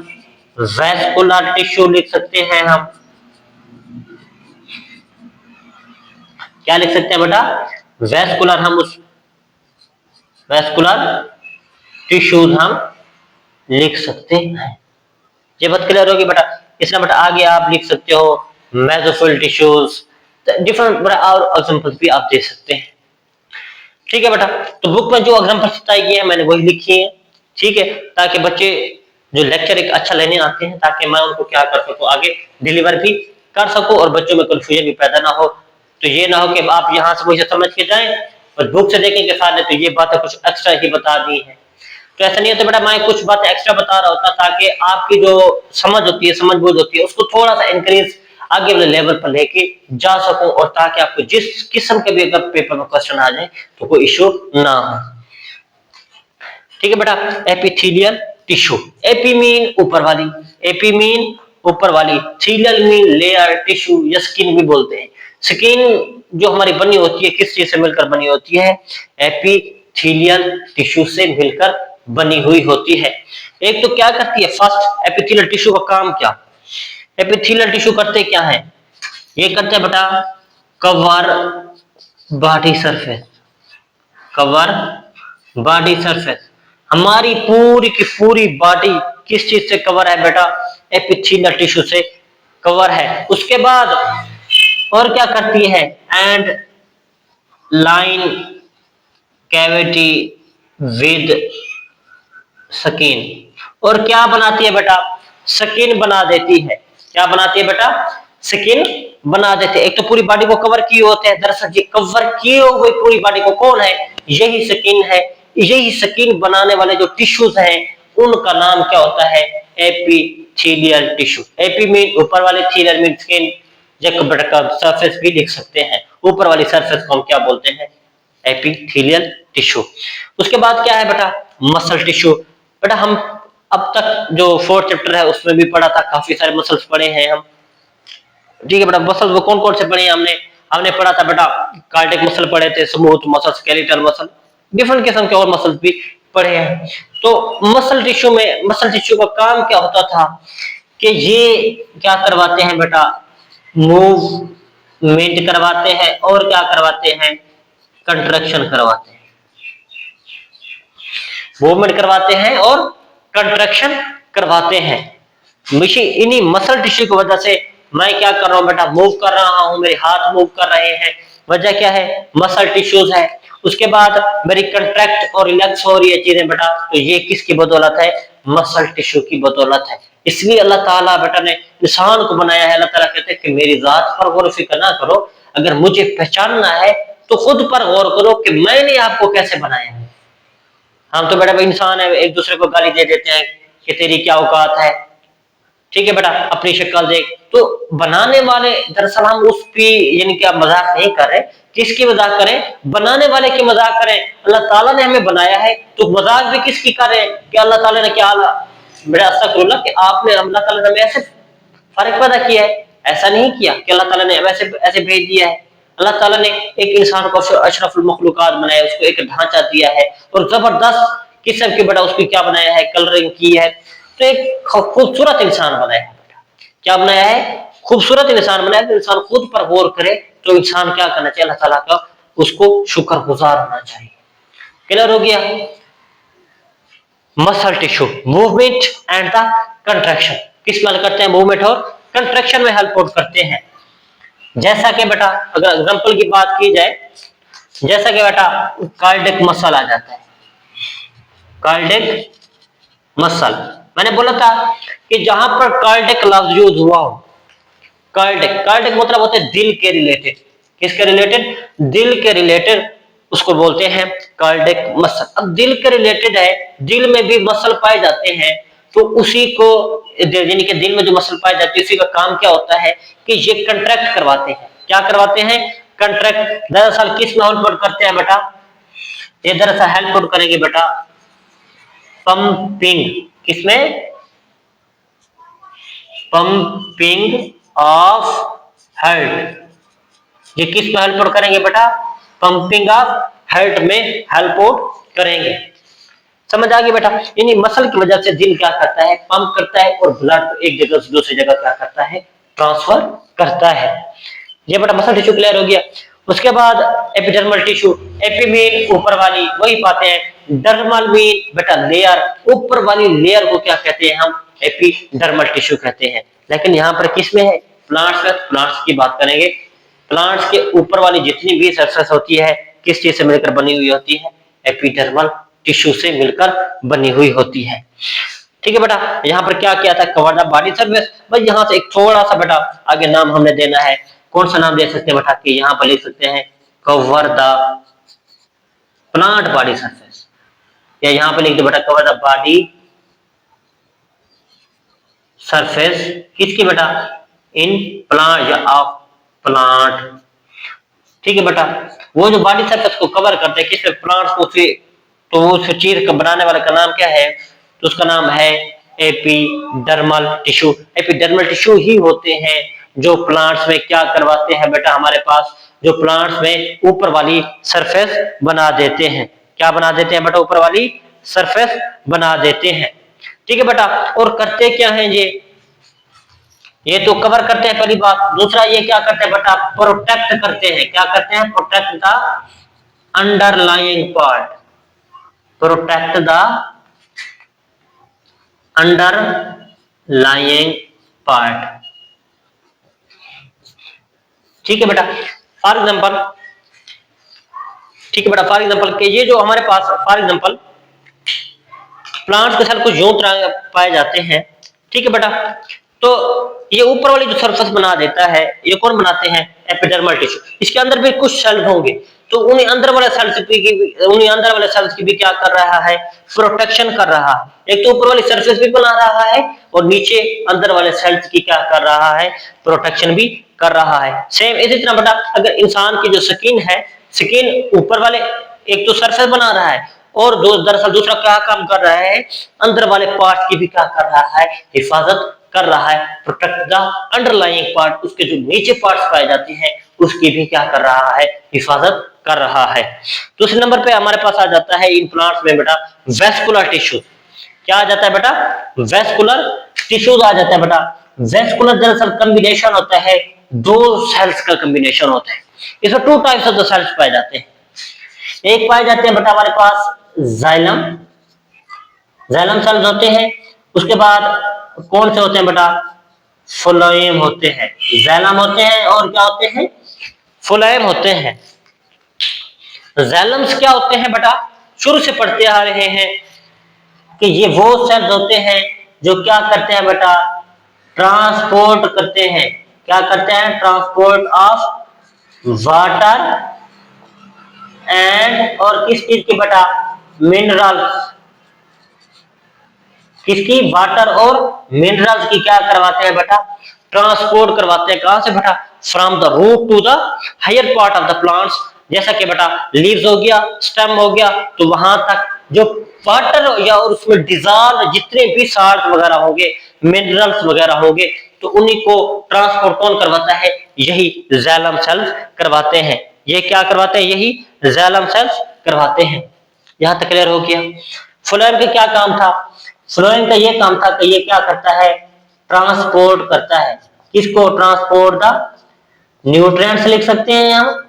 [SPEAKER 1] वैस्कुलर टिश्यू लिख सकते हैं हम। क्या लिख सकते हैं बेटा, वैस्कुलर, हम उस वैस्कुलर टिश्यूज हम लिख सकते हैं। ये बात क्लियर होगी बेटा। इसमें बेटा आगे आप लिख सकते हो मेसोफिल टिश्यूज, डिफरेंट बेटा और एग्जांपल्स भी आप दे सकते हैं, ठीक है बेटा। तो बुक में जो एग्जांपल्स बताई गई है मैंने वही लिखी है, ठीक है, ताकि बच्चे जो लेक्चर एक अच्छा लेने आते हैं ताकि मैं उनको क्या कर सकूं, आगे डिलीवर भी कर सकूं और बच्चों में कंफ्यूजन भी पैदा ना हो। तो ये ना हो कि आप यहाँ से मुझे समझ के जाएं और बुक से देखें कि सारे तो ये बातें कुछ एक्स्ट्रा ही बता दी है। तो ऐसा नहीं होता बेटा, मैं कुछ बातें एक्स्ट्रा बता रहा होता ताकि आपकी जो समझ होती है, समझ बूझ होती है, उसको थोड़ा सा इंक्रीज आगे वाले लेवल पर लेके जा सकूं और ताकि आपको जिस किस्म के भी अगर पेपर में क्वेश्चन आ जाए तो कोई इश्यू ना हो, ठीक है बेटा। एपिथेलियल टिश्यू, एपी मीन ऊपर वाली, एपी मीन ऊपर वाली, थीलियल मीन लेयर, टिश्यू या स्किन भी बोलते हैं। स्किन जो हमारी बनी होती है किस चीज से मिलकर बनी होती है, एपिथेलियल टिश्यू से मिलकर बनी हुई होती है। एक तो क्या करती है, फर्स्ट एपिथेलियल टिश्यू का काम क्या, एपिथेलियल टिश्यू करते क्या है, ये करते हैं बेटा cover body surface, cover body surface. हमारी पूरी की पूरी बॉडी किस चीज से कवर है बेटा, एपिथेलियल टिश्यू से कवर है। उसके बाद और क्या करती है, and line cavity with skin. और क्या बनाती है बेटा? स्किन बना देती है। क्या बनाती है बेटा? स्किन बना देते हैं। एक तो पूरी बॉडी को कवर किए होते हैं, दरअसल ये कवर किए हुए पूरी बॉडी को कौन है? यही स्किन है। यही स्किन बनाने वाले जो टिश्यूज हैं उनका नाम क्या होता है? Epithelial tissue. एपी मीन ऊपर वाले, थीलियल मीन स्किन, सरफेस भी लिख सकते हैं। ऊपर वाली सरफेस को हम क्या बोलते हैं? Epithelial tissue. उसके बाद क्या है बेटा? Muscle tissue. बेटा हम अब तक जो फोर्थ चैप्टर है उसमें भी पढ़ा था, काफी सारे मसल्स पढ़े हैं हम। ठीक है बेटा, मसल वो कौन कौन से पढ़े हैं हमने? हमने पढ़ा था बेटा कार्डियक मसल पढ़े थे, smooth muscle, skeletal muscle, different किस्म के और मसल भी पढ़े हैं। तो मसल टिश्यू में, मसल टिश्यू का काम क्या होता था कि ये क्या करवाते हैं बेटा? मूवमेंट करवाते हैं और क्या करवाते हैं? कंट्रैक्शन करवाते हैं। मूवमेंट करवाते हैं और कंट्रैक्शन करवाते हैं। इन्हीं मसल टिश्यू की वजह से मैं क्या कर रहा हूं बेटा? मूव कर रहा हूं, मेरे हाथ मूव कर रहे हैं। वजह क्या है? मसल टिश्यूज है। उसके बाद मेरी कंट्रैक्ट और रिलैक्स हो रही है चीजें बेटा, तो ये किसकी बदौलत है? मसल टिश्यू की बदौलत है। इसलिए अल्लाह ताला बेटा ने इंसान को बनाया है। अल्लाह ताला कहते हैं कि मेरी जात पर गौर फिक्र ना करो, अगर मुझे पहचानना है तो खुद पर गौर करो कि मैंने आपको कैसे बनाया है। हम तो बेटा इंसान है, एक दूसरे को गाली दे देते हैं कि तेरी क्या औकात है। ठीक है बेटा, अपनी शक्ल देख। तो बनाने वाले, दरअसल हम उस पे यानी कि आप मजाक नहीं कर रहे, किसकी मजाक करें? बनाने वाले की मजाक करें। अल्लाह ताला ने हमें बनाया है तो मजाक भी किसकी करें कि अल्लाह ताला ने क्या बेटा अस्तगफिरुल्लाह कि आपने, अल्लाह ताला ने हमें ऐसे फर्क पैदा किया है। ऐसा नहीं किया कि अल्लाह ताला ने वैसे ऐसे भेज दिया है। अल्लाह ताला ने एक इंसान को अशरफुल मखलूकात बनाया, उसको एक ढांचा दिया है और जबरदस्त किस्म की बेटा उसकी क्या बनाया है? कलरिंग की है। तो एक खूबसूरत इंसान बनाया है बेटा। क्या बनाया है? खूबसूरत इंसान बनाया। तो इंसान खुद पर गौर करे तो इंसान क्या करना चाहिए? अल्लाह ताला का उसको शुक्रगुजार होना चाहिए। क्लियर हो गया? Muscle tissue movement and the contraction किस में करते हैं? मूवमेंट और कंट्रैक्शन में हेल्प आउट करते हैं। जैसा कि बेटा अगर एग्जांपल की बात की जाए, जैसा कि बेटा कार्डियक मसल आ जाता है। कार्डियक मसल, मैंने बोला था कि जहां पर कार्डियक लफ्ज यूज हुआ हो, कार्डियक, कार्डियक मतलब होते हैं दिल के रिलेटेड। किसके रिलेटेड? दिल के रिलेटेड, उसको बोलते हैं कार्डियक मसल। अब दिल के रिलेटेड है, दिल में भी मसल पाए जाते हैं, तो उसी को यानी कि दिल में जो मसल पाए जाती है उसी का काम क्या होता है कि ये कंट्रैक्ट करवाते हैं। क्या करवाते हैं? कंट्रैक्ट। दरअसल किस में हेल्प करते हैं बेटा? ये दरअसल हेल्प करेंगे बेटा पंपिंग। किसमें? Pumping of heart. ये किस में हेल्प आउट करेंगे बेटा? पंपिंग ऑफ हार्ट में हेल्प आउट करेंगे। समझ आ गई बेटा? यानी मसल की वजह से दिल क्या करता है? पंप करता है और ब्लड एक जगह से दूसरी जगह क्या करता है? ट्रांसफर करता है। ये बेटा मसल टिश्यू क्लियर हो गया। उसके बाद एपिडर्मल टिश्यू। एपी मीन ऊपर वाली, वही पाते हैं। डर्मल मीन बेटा लेयर, ऊपर वाली लेयर को क्या कहते हैं? हम एपिडर्मल टिश्यू कहते हैं। लेकिन यहाँ पर किस में है? प्लांट्स में। प्लांट्स की बात करेंगे। प्लांट्स के ऊपर वाली जितनी भी सरफेस होती है किस चीज से मिलकर बनी हुई होती है? एपिडर्मल टिश्यू से मिलकर बनी हुई होती है। ठीक है बेटा, यहाँ पर क्या किया था? Cover the body surface. बस यहाँ से एक थोड़ा सा बेटा आगे नाम हमने देना है। कौन सा नाम दे सकते हैं बेटा? कि यहाँ पर लिख सकते हैं cover the plant body surface, या यहाँ पे लिख दो बेटा कवर द बॉडी सरफेस। किसकी बेटा? इन प्लांट या ऑफ प्लांट। ठीक है बेटा, वो जो बॉडी सरफेस को कवर करते हैं किससे? प्लांट्स को से, तो वो उस चीज का बनाने वाले का नाम क्या है? तो उसका नाम है एपिडर्मल टिश्यू। एपिडर्मल टिश्यू ही होते हैं जो प्लांट्स में क्या करवाते हैं बेटा? हमारे पास जो प्लांट्स में ऊपर वाली सरफेस बना देते हैं। क्या बना देते हैं बेटा? ऊपर वाली सरफेस बना देते हैं। ठीक है बेटा, और करते क्या है ये तो कवर करते हैं पहली बात। दूसरा ये क्या करते हैं बेटा? प्रोटेक्ट करते हैं। क्या करते हैं? Protect the underlying part. Protect the underlying part. ठीक है बेटा, फॉर एग्जाम्पल ठीक है बेटा, फॉर एग्जांपल के ये जो हमारे पास फॉर एग्जांपल प्लांट्स के सेल कुछ यूं तरह पाए जाते हैं, ठीक है बेटा। तो ये ऊपर वाली जो सरफेस बना देता है, ये कौन बनाते हैं? Epidermal tissue. इसके अंदर भी कुछ सेल्स होंगे, तो उन्हीं अंदर वाले सेल्स की भी क्या कर रहा है? प्रोटेक्शन कर रहा है। एक तो ऊपर वाली सरफेस भी बना रहा है और नीचे अंदर वाले सेल्स की क्या कर रहा है? प्रोटेक्शन भी कर रहा है। सेम इसी तरह बेटा, अगर इंसान की जो स्किन है, स्किन ऊपर वाले एक तो सरफेस बना रहा है और दरअसल दूसरा क्या काम कर रहा है? अंदर वाले पार्ट की भी क्या कर रहा है? हिफाजत कर रहा है, प्रोटेक्ट द अंडरलाइंग पार्ट, उसके जो नीचे पार्ट्स पाए जाते हैं उसकी भी क्या कर रहा है? हिफाजत कर रहा है। दूसरे नंबर पे हमारे पास आ जाता है इन प्लांट्स में बेटा वेस्कुलर टिश्यू। क्या आ जाता है बेटा? वेस्कुलर टिश्यूज आ जाता है बेटा। वेस्कुलर दरअसल कॉम्बिनेशन होता है, दो सेल्स का कॉम्बिनेशन होता है। इसमें two types of the cells पाए जाते हैं। एक पाए जाते हैं बेटा हमारे पास जाइलम, जाइलम सेल्स होते हैं। उसके बाद कौन से होते हैं बेटा? फ्लोएम होते हैं। जाइलम होते हैं और क्या होते हैं? फ्लोएम होते हैं। जाइलम्स क्या होते हैं बेटा? शुरू से पढ़ते आ रहे हैं कि ये वो सेल्स होते हैं जो क्या करते हैं बेटा? ट्रांसपोर्ट करते हैं। क्या करते हैं? ट्रांसपोर्ट ऑफ वाटर एंड और किस चीज की बेटा? मिनरल्स। किसकी? वाटर और मिनरल्स की क्या करवाते हैं बेटा? ट्रांसपोर्ट करवाते हैं। कहां से बेटा? From the root to the higher part of the plants. जैसा कि बेटा लीव्स हो गया, स्टेम हो गया, तो वहां तक जो वाटर या और उसमें डिजॉल्व जितने भी साल्ट वगैरह होंगे, मिनरल्स वगैरह होंगे, तो उन्हीं को ट्रांसपोर्ट कौन करवाता है? यही जाइलम सेल्स करवाते हैं। ये क्या करवाते हैं? यही जाइलम सेल्स करवाते हैं। यहां तक क्लियर हो गया? फ्लोएम का क्या काम था? फ्लोएम का ये काम था कि ये क्या करता है? ट्रांसपोर्ट करता है। किसको? ट्रांसपोर्ट द न्यूट्रिएंट्स लिख सकते हैं हम।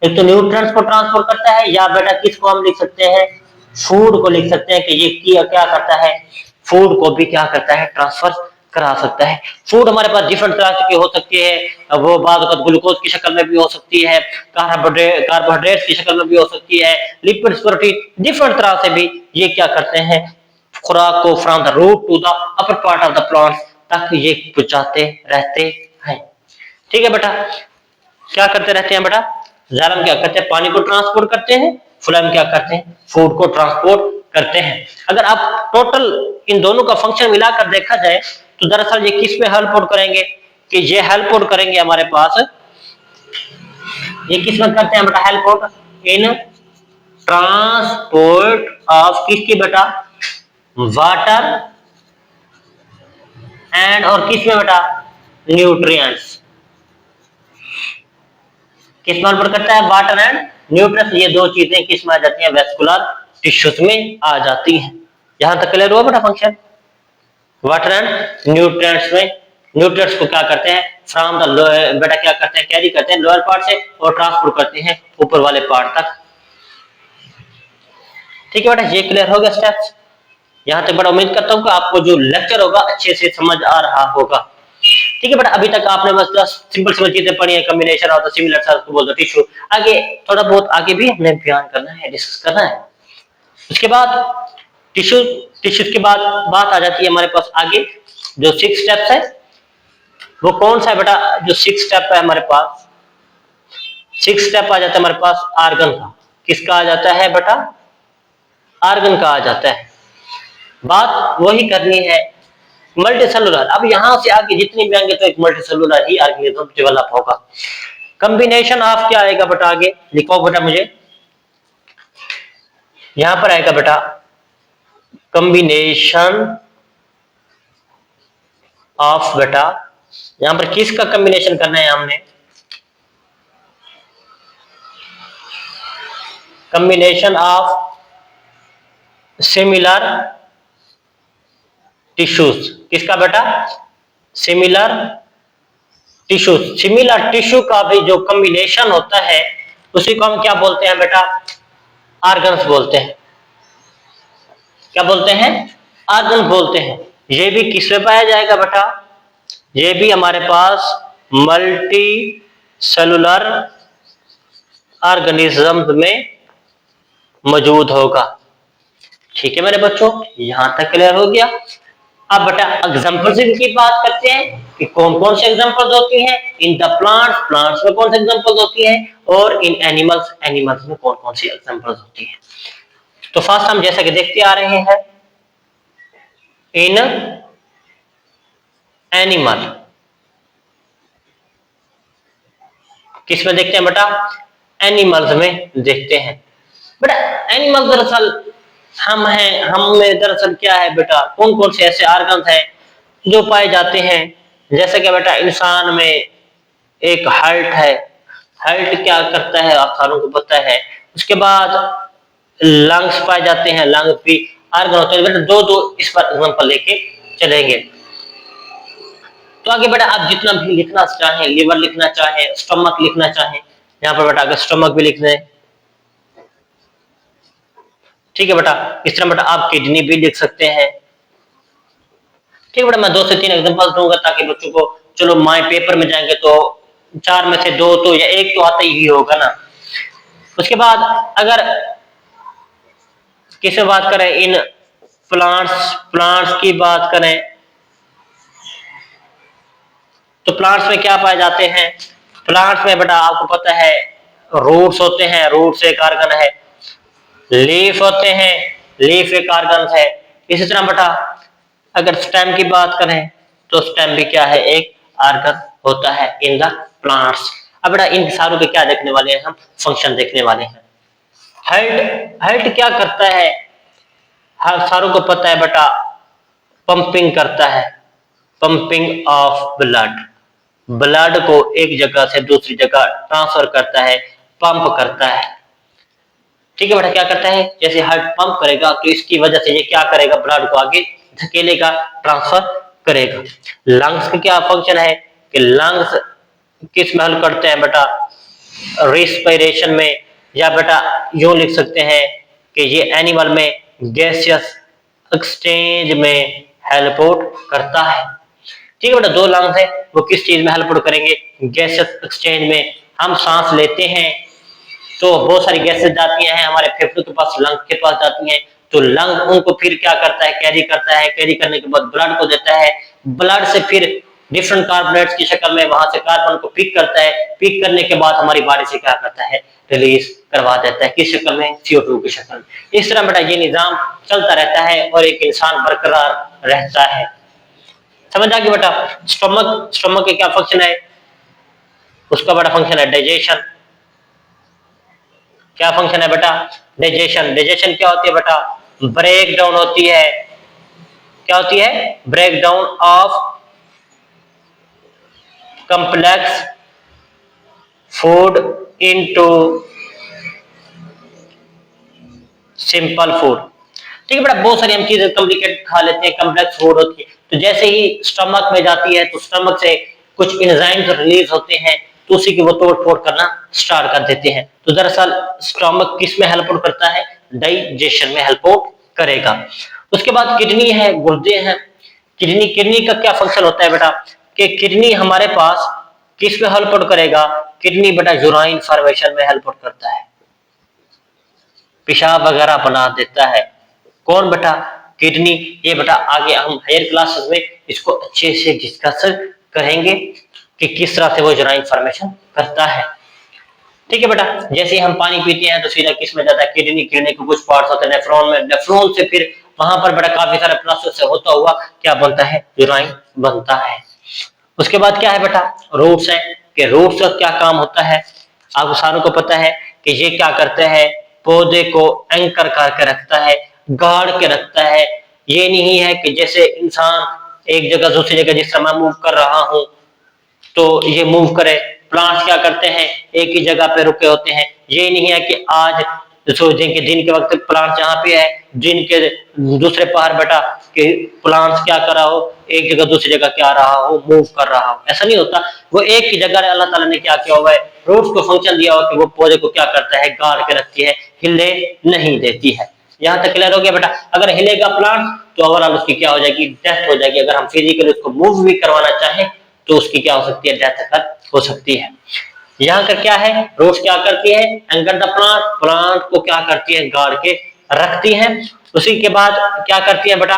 [SPEAKER 1] एक तो न्यूट्रिएंट्स को ट्रांसपोर्ट करता है, या बेटा किसको हम लिख सकते हैं? फूड को लिख सकते हैं कि ये क्या करता है? फूड को भी क्या करता है? ट्रांसफर करा सकता है। फूड हमारे पास डिफरेंट तरह की हो सकती है, वो बाद ग्लूकोज की शक्ल में भी हो सकती है, कार्बोहाइड्रेट की शक्ल में भी हो सकती है, लिपिड्स, प्रोटीन, डिफरेंट तरह से भी ये क्या करते हैं? खुराक को from the root to the upper part of the plant तक ये पहुंचाते रहते हैं। ठीक है बेटा, क्या करते रहते हैं बेटा? जाइलम क्या करते हैं? पानी को ट्रांसपोर्ट करते हैं। फ्लोएम क्या करते हैं? फूड को ट्रांसपोर्ट करते हैं। अगर आप टोटल इन दोनों का फंक्शन मिलाकर देखा जाए तो दरअसल ये किस में हेल्प आउट करेंगे? कि ये हेल्प आउट करेंगे हमारे पास, ये किस में करते हैं बेटा? Help out in transport of किसकी बेटा? वाटर एंड और किस में बेटा? न्यूट्रिएंट्स। किस में पर करता है? Water and nutrients. ये दो चीजें किस में आ जाती हैं? वेस्कुलर टिश्यूज में आ जाती हैं। यहां तक क्लियर हुआ बेटा फंक्शन? वाटर एंड न्यूट्रिएंट्स में न्यूट्रिएंट्स को क्या करते हैं? फ्रॉम द बेटा क्या करते हैं? कैरी करते हैं लोअर पार्ट से और ट्रांसपोर्ट करते हैं ऊपर वाले पार्ट तक। ठीक है बेटा, ये क्लियर हो गया स्टेप्स? यहां तक बड़ा उम्मीद करता हूं कि आपको जो लेक्चर होगा अच्छे से समझ आ रहा होगा। ठीक है बेटा, अभी तक आपने बस सिंपल सिंपल चीजें पढ़ी है, combination of the similar cells to the tissue. आगे थोड़ा बहुत आगे भी हमने बयान करना है, डिस्कस करना है। उसके बाद टिश्यू टिश्यू के बाद बात आ जाती है हमारे पास आगे जो 6 स्टेप्स है, वो कौन सा है बेटा? जो 6 स्टेप है हमारे पास, 6 स्टेप आ जाता है हमारे पास आर्गन का। किसका आ जाता है बेटा? आर्गन का आ जाता है। बात वही करनी है मल्टी सेलुलर। अब यहां से आगे जितनी भी आएंगे तो एक मल्टी सेलुलर ही ऑर्गेनिज्म डेवलप होगा। कॉम्बिनेशन ऑफ क्या आएगा बेटा? आगे लिखो बेटा मुझे, यहां पर आएगा बेटा कॉम्बिनेशन ऑफ बेटा, यहां पर किसका कॉम्बिनेशन करना है हमने? Combination of similar tissues. किसका बेटा? Similar tissue. सिमिलर टिश्यू का भी जो कॉम्बिनेशन होता है उसी को हम क्या बोलते हैं बेटा? ऑर्गन्स बोलते हैं। क्या बोलते हैं? ऑर्गन बोलते हैं। ये भी किस में पाया जाएगा बेटा? ये भी हमारे पास मल्टी सेलुलर ऑर्गेनिजम्स में मौजूद होगा। ठीक है मेरे बच्चों, यहां तक क्लियर हो गया। अब बेटा एग्जांपल्स की बात करते हैं कि कौन कौन से एग्जांपल्स होती हैं इन द प्लांट्स, प्लांट्स में कौन से एग्जांपल्स होती हैं, और इन एनिमल्स, एनिमल्स में कौन कौन सी एग्जांपल्स होती हैं। तो फर्स्ट हम जैसा कि देखते आ रहे हैं, इन एनिमल, किस में देखते हैं बेटा, एनिमल्स में देखते हैं। बेटा एनिमल दरअसल हम हैं, हम में दरअसल क्या है बेटा, कौन कौन से ऐसे ऑर्गन्स हैं जो पाए जाते हैं। जैसे कि बेटा इंसान में एक हार्ट है, हार्ट क्या करता है आप सारों को पता है। उसके बाद लंग्स पाए जाते हैं, लंग्स भी ऑर्गन होते हैं। बेटा दो दो इस पर एग्जांपल लेके चलेंगे। तो आगे बेटा आप जितना भी लिखना चाहें, लिवर लिखना चाहें, स्टमक लिखना चाहें, यहाँ पर बेटा अगर स्टमक भी लिख दें, ठीक है बेटा। इस तरह बेटा आप किडनी भी लिख सकते हैं। ठीक है बेटा, मैं 2 से 3 एग्जांपल दूंगा ताकि बच्चों को, चलो माय पेपर में जाएंगे तो 4 में से 2 तो या 1 तो आता ही होगा ना। उसके बाद अगर किसमें बात करें, इन प्लांट्स, प्लांट्स की बात करें तो प्लांट्स में क्या पाए जाते हैं। प्लांट्स में बेटा आपको पता है रूट्स होते हैं, रूट्स एक ऑर्गन है। लीफ होते हैं, लीफ एक ऑर्गन है। इसी तरह बेटा अगर स्टेम की बात करें तो स्टेम भी क्या है, एक ऑर्गन होता है इन द प्लांट्स। अब बेटा इन सारों के क्या देखने वाले हैं हम, फंक्शन देखने वाले हैं। हार्ट, हार्ट क्या करता है, हर सारों को पता है बेटा, पंपिंग करता है, पंपिंग ऑफ ब्लड, ब्लड को एक जगह से दूसरी जगह ट्रांसफर करता है, पंप करता है। ठीक है बेटा, क्या करता है, जैसे हार्ट पंप करेगा तो इसकी वजह से ये क्या करेगा, ब्लड को आगे धकेलेगा, ट्रांसफर करेगा। लंग्स का क्या फंक्शन है कि लंग्स किस में हेल्प करते हैं बेटा, रेस्पिरेशन में, या बेटा यूं लिख सकते हैं कि ये एनिमल में गैसियस एक्सचेंज में हेल्प करता है। ठीक है बेटा, 2 लंग्स है, वो किस चीज में हेल्प करेंगे, गैसियस एक्सचेंज में। हम सांस लेते हैं तो बहुत सारी गैसेस जाती हैं हमारे फेफड़ों के पास, लंग के पास जाती हैं, तो लंग उनको फिर क्या करता है, कैरी करता है, कैरी करने के बाद ब्लड को देता है, ब्लड से फिर डिफरेंट कार्बोनेट्स की शक्ल में वहां से कार्बन को पिक करता है, पिक करने के बाद हमारी बॉडी से क्या करता है, रिलीज करवा देता है, किस शक्ल में, CO2 की शक्ल में। इस तरह बेटा ये निजाम चलता रहता है और एक इंसान बरकरार रहता है। समझ आ गया बेटा। स्टमक, स्टमक के क्या फंक्शन है, उसका बड़ा फंक्शन है डाइजेशन। क्या फंक्शन है बेटा, डाइजेशन। डाइजेशन क्या होती है बेटा, ब्रेक डाउन होती है, क्या होती है, break down of complex food into simple food. ठीक है बेटा, बहुत सारी हम चीजें कॉम्प्लिकेट खा लेते हैं, कॉम्प्लेक्स फूड होती है, तो जैसे ही स्टमक में जाती है तो स्टमक से कुछ एंजाइम्स रिलीज होते हैं, तो उसी की वो तोड़ फोड़ करना स्टार्ट कर देते हैं। तो दरअसल स्टमक किस में हेल्प आउट करता है, डाइजेशन में हेल्प आउट करेगा। उसके बाद किडनी है, गुर्दे हैं। किडनी, किडनी का क्या फंक्शन होता है बेटा, कि किडनी हमारे पास किस में हेल्प आउट करेगा, किडनी बेटा यूराइन फॉर्मेशन में हेल्प आउट करता है, पेशाब वगैरह बना देता है। कौन बेटा, किडनी। ये बेटा आगे हम हायर क्लासेस में इसको अच्छे से डिस्कस करेंगे कि किस तरह से वो यूराइन फॉर्मेशन करता है। ठीक है बेटा, जैसे हम पानी पीते हैं तो सीधा किस में जाता है, किडनी। किडनी के कुछ पार्ट्स होते हैं नेफ्रॉन में, नेफ्रॉन से फिर वहां पर बेटा काफी सारे प्रोसेस से होता हुआ क्या बनता है, यूराइन बनता है। उसके बाद क्या है बेटा, रूट्स है, कि रूट्स का क्या काम होता है, आप सारों को पता है कि ये क्या करते हैं, पौधे को एंकर करके रखता है, गाड़ के रखता है। ये नहीं है कि जैसे इंसान एक जगह दूसरी जगह जिस समय मूव कर रहा हूं तो ये मूव करे, प्लांट्स क्या करते हैं, एक ही जगह पे रुके होते हैं। ये नहीं है कि आज दिन के, दिन के वक्त प्लांट्स जहाँ पे है, दिन के दूसरे पहाड़ बेटा कि प्लांट्स क्या कर रहा हो, एक जगह दूसरी जगह क्या रहा हो, मूव कर रहा हो, ऐसा नहीं होता। वो एक ही जगह अल्लाह ताला ने क्या किया हुआ है, रूट्स को फंक्शन दिया हुआ कि वो पौधे को क्या करता है, गाड़ के रखती है, हिले नहीं देती है। यहाँ तक क्लियर हो गया बेटा। अगर हिलेगा प्लांट तो ओवरऑल उसकी क्या हो जाएगी, डेथ हो जाएगी। अगर हम फिजिकली उसको मूव भी करवाना चाहें तो उसकी क्या हो सकती है, डेथ हो सकती है। यहाँ का क्या है, रूट्स क्या करती है, एंकर द प्लांट, प्लांट को क्या करती है, गाड़ के रखती है। उसी के बाद क्या करती है बेटा,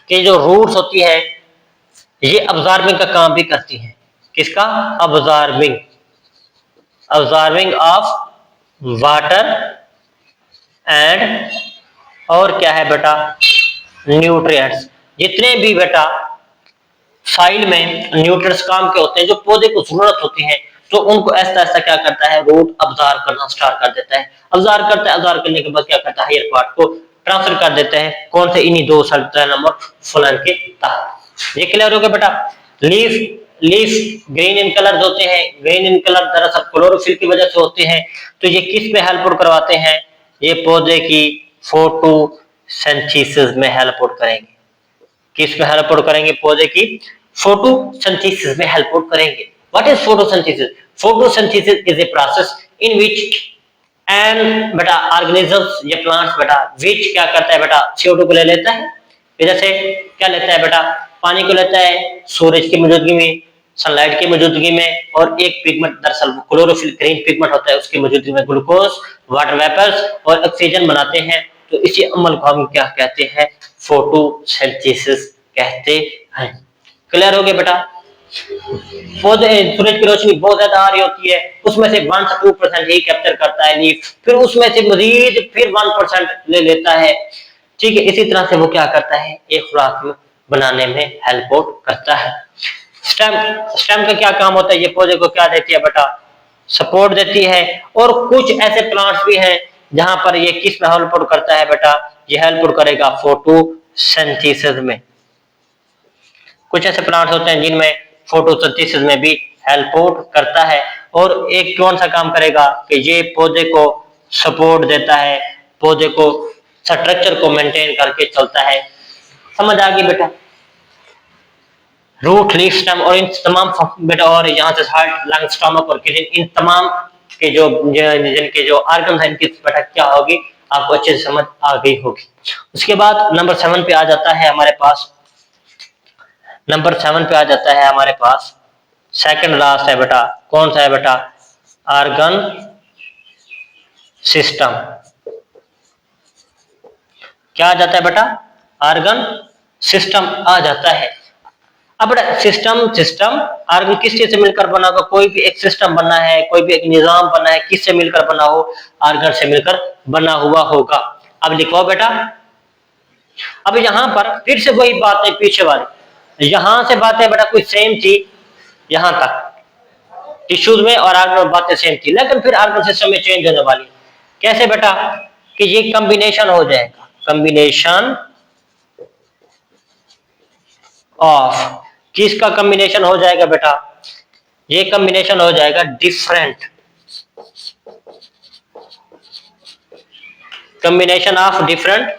[SPEAKER 1] कि जो रूट्स होती है ये अब्जॉर्बिंग का काम भी करती है। किसका, absorbing, absorbing of water and, और क्या है बेटा, न्यूट्रिएंट्स। जितने भी बेटा साइल में न्यूट्रिएंट्स काम के होते हैं जो पौधे को जरूरत होती है, तो उनको ऐसा ऐसा क्या करता है, रूट अब्जॉर्ब करना स्टार्ट कर देता है। अब्जॉर्ब करता है, अब्जॉर्ब करने के बाद क्या करता है, हायर पार्ट को ट्रांसफर कर देते हैं, कौन से, इन्हीं दो नंबर फलन के तहत। ये क्लियर हो गया बेटा। Leaf, leaf green in colour होते हैं, ग्रीन इन कलर दरअसल क्लोरोफिल की वजह से होते हैं। तो ये किस में हेल्प आउट करवाते हैं, ये पौधे की फोटोसिंथेसिस में हेल्प आउट करेंगे। किस में हेल्प आउट करेंगे, पौधे की फोटोसिंथेसिस में हेल्प आउट करेंगे। What is photosynthesis, photosynthesis is a process in which and बेटा ऑर्गेनिजम्स या प्लांट्स बेटा विच क्या करता है बेटा, CO2 को ले लेता है, जैसे क्या लेता है बेटा, पानी को लेता है सूरज की मौजूदगी में, सनलाइट की मौजूदगी में, और एक पिगमेंट दरअसल क्लोरोफिल ग्रीन पिगमेंट होता है उसकी मौजूदगी में ग्लूकोज, वाटर वेपर्स और ऑक्सीजन बनाते हैं। तो इसी अमल को हम क्या कहते हैं, फोटोसिंथेसिस कहते हैं। क्लियर हो गया बेटा। पौधे, सूरज की रोशनी बहुत ज्यादा आ रही होती है, उसमें से 1 से 2% ही कैप्चर करता है लीफ, फिर उसमें से मजीद फिर 1% ले लेता है। ठीक है, इसी तरह से वो क्या करता है, एक खुराक बनाने में हेल्प आउट करता है। स्टेम, स्टेम का क्या काम होता है, ये पौधे को क्या देती है बेटा, सपोर्ट देती है। और कुछ ऐसे प्लांट्स भी हैं जहां पर ये किस में हेल्प आउट करता है बेटा, ये हेल्प आउट करेगा फोटोसिंथेसिस में। कुछ ऐसे प्लांट्स होते हैं जिनमें फोटोसिंथेसिस में भी हेल्प आउट करता है। और एक कौन सा काम करेगा, कि ये पौधे को सपोर्ट देता है, पौधे को स्ट्रक्चर को मेंटेन करके चलता है। समझ आ गई बेटा। रूट, लीफ, स्टेम और इन तमाम बेटा, और यहाँ से हार्ट, लंग, स्टमक और किडनी, इन तमाम के जो जिनके जो ऑर्गन है, इनकी बेटा क्या होगी, आपको अच्छे से समझ आ गई होगी। उसके बाद नंबर 7 पे आ जाता है हमारे पास, नंबर 7 पे आ जाता है हमारे पास सेकंड लास्ट है बेटा, कौन सा है बेटा, ऑर्गन सिस्टम। क्या आ जाता है बेटा, ऑर्गन सिस्टम आ जाता है। अब बेटा सिस्टम, सिस्टम ऑर्गन किस चीज से मिलकर बना होगा, कोई भी एक सिस्टम बनना है, कोई भी एक निजाम बनना है, किससे मिलकर बना हो, ऑर्गन से मिलकर बना हुआ होगा। अब लिखो बेटा, अब यहां पर फिर से वही बात है पीछे वाली, यहां से बातें बेटा कुछ सेम थी, यहां तक टिश्यूज में और ऑर्गन में बातें सेम थी, लेकिन फिर ऑर्गन सिस्टम में चेंज होने वाली। कैसे बेटा, कि ये कॉम्बिनेशन हो जाएगा, कॉम्बिनेशन ऑफ, किसका कॉम्बिनेशन हो जाएगा बेटा, ये कॉम्बिनेशन हो जाएगा different, combination of different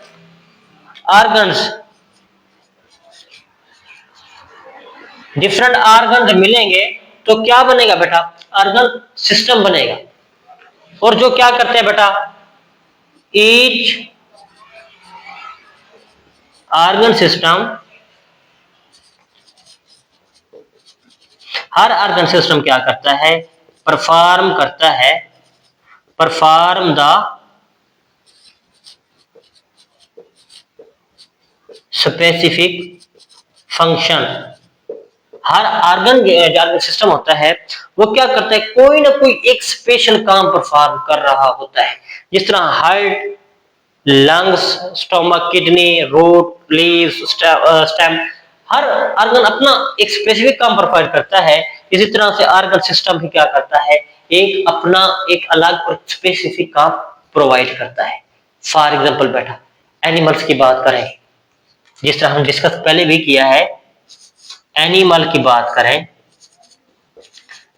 [SPEAKER 1] organs. Different organs मिलेंगे तो क्या बनेगा बेटा, ऑर्गन सिस्टम बनेगा। और जो क्या करते हैं बेटा, ईच ऑर्गन सिस्टम, हर ऑर्गन सिस्टम क्या करता है, परफॉर्म करता है, perform the specific function. Her organ जो सिस्टम होता है वो क्या करता है, कोई ना कोई एक स्पेशल काम परफॉर्म कर रहा होता है। जिस तरह heart, lungs, stomach, kidney, root, leaves, stem, हर ऑर्गन अपना एक स्पेसिफिक काम परफॉर्म करता है। इसी तरह से ऑर्गन सिस्टम भी क्या करता है, एक अपना एक अलग और स्पेसिफिक काम प्रोवाइड करता है। फॉर एग्जांपल बेटा एनिमल्स की बात करें, जिस तरह हम डिस्कस पहले भी किया है, एनिमल की बात करें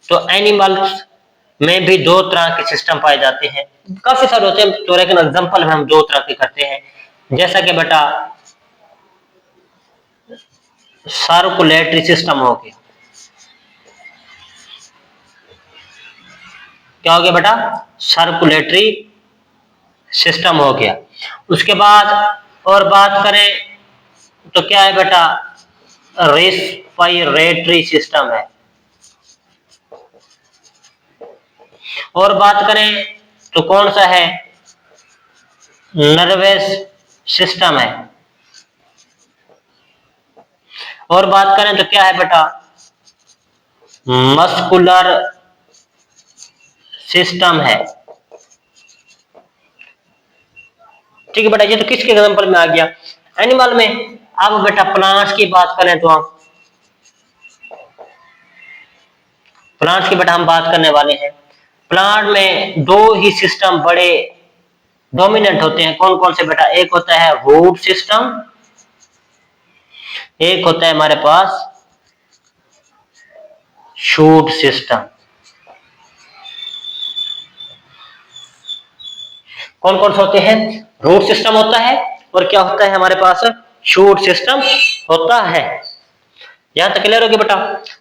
[SPEAKER 1] तो एनिमल्स में भी दो तरह के सिस्टम पाए जाते हैं, काफी सारे होते हैं, तो लेकिन एग्जांपल में हम दो तरह के करते हैं। जैसा कि बेटा सर्कुलेटरी सिस्टम हो गया, क्या हो गया बेटा, सर्कुलेटरी सिस्टम हो गया। उसके बाद और बात करें तो क्या है बेटा, रेस्पिरेटरी सिस्टम है, और बात करें तो कौन सा है, नर्वस सिस्टम है। और बात करें तो क्या है बेटा, मस्कुलर सिस्टम है। ठीक है बेटा, ये तो किसके एग्जांपल में आ गया, एनिमल में। अब बेटा प्लांट्स की बात करें तो हम प्लांट्स की बेटा हम बात करने वाले हैं। प्लांट में दो ही सिस्टम बड़े डोमिनेंट होते हैं, कौन कौन से बेटा, एक होता है रूट सिस्टम, एक होता है हमारे पास शूट सिस्टम। कौन कौन से होते हैं, रूट सिस्टम होता है और क्या होता है हमारे पास, शूट सिस्टम होता है। यहां तक क्लियर हो गया बेटा।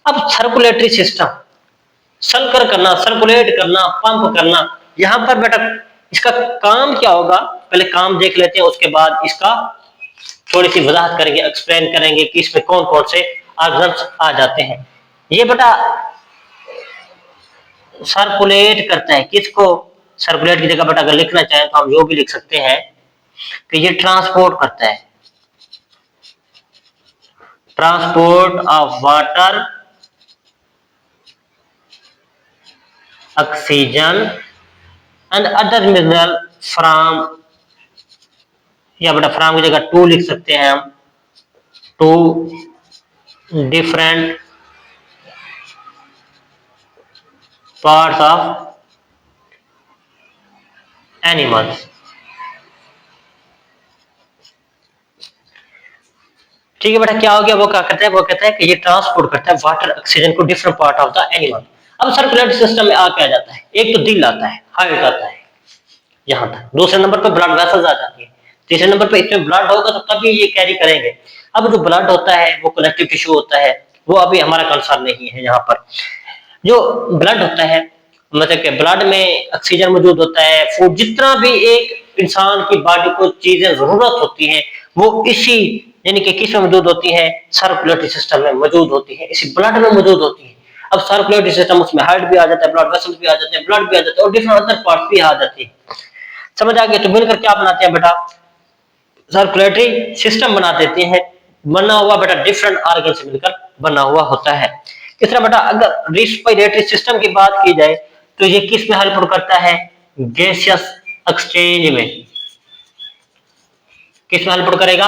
[SPEAKER 1] अब सर्कुलेटरी सिस्टम, सर्कल करना, सर्कुलेट करना, पंप करना, यहां पर बेटा इसका काम क्या होगा, पहले काम देख लेते हैं, उसके बाद इसका थोड़ी सी वजाहत करेंगे, एक्सप्लेन करेंगे कि इसमें कौन कौन से ऑर्गन्स आ जाते हैं। ये बेटा सर्कुलेट करता है, किसको, सर्कुलेट की जगह बेटा अगर लिखना चाहें तो हम यो भी लिख सकते हैं कि ये ट्रांसपोर्ट करता है, transport of water, oxygen and other mineral from, या बेटा फ्रॉम की जगह टू लिख सकते हैं हम, two different parts of animals. ठीक है बेटा, क्या हो गया, वो क्या करता है, वो कहता है कि ये ट्रांसपोर्ट करता है वाटर ऑक्सीजन को different part of the animal. अब सर्कुलेटरी सिस्टम में आ क्या जाता है, एक तो दिल आता है, हार्ट आता है यहां तक, दूसरे नंबर पर ब्लड वेसल्स आ जाती है, तीसरे नंबर पर इसमें ब्लड होगा तो तभी ये कैरी करेंगे। अब जो ब्लड होता है वो कनेक्टिव टिश्यू होता है, वो अभी हमारा कंसर्न नहीं है। यहाँ पर जो ब्लड होता है, मतलब कि ब्लड में ऑक्सीजन मौजूद होता है, फूड, जितना भी एक इंसान की बॉडी को चीजें जरूरत होती है वो इसी यानी कि किस में मौजूद होती है, सर्कुलेटरी सिस्टम में मौजूद होती है, इसी ब्लड में मौजूद होती है। अब सर्कुलेटरी सिस्टम, उसमें हार्ट भी आ जाता है, ब्लड वेसल्स भी आ जाते हैं, ब्लड भी आ जाता है और डिफरेंट अदर पार्ट्स भी आ जाती है। समझ आ गया, तो मिलकर क्या बनाते हैं बेटा, सर्कुलेटरी सिस्टम बना देते हैं, बना हुआ बेटा डिफरेंट ऑर्गन से मिलकर बना हुआ होता है। इस तरह बेटा अगर रेस्पिरेटरी सिस्टम की बात की जाए तो ये किस में हेल्प करता है, गैसियस एक्सचेंज में। किस में हेल्प करेगा,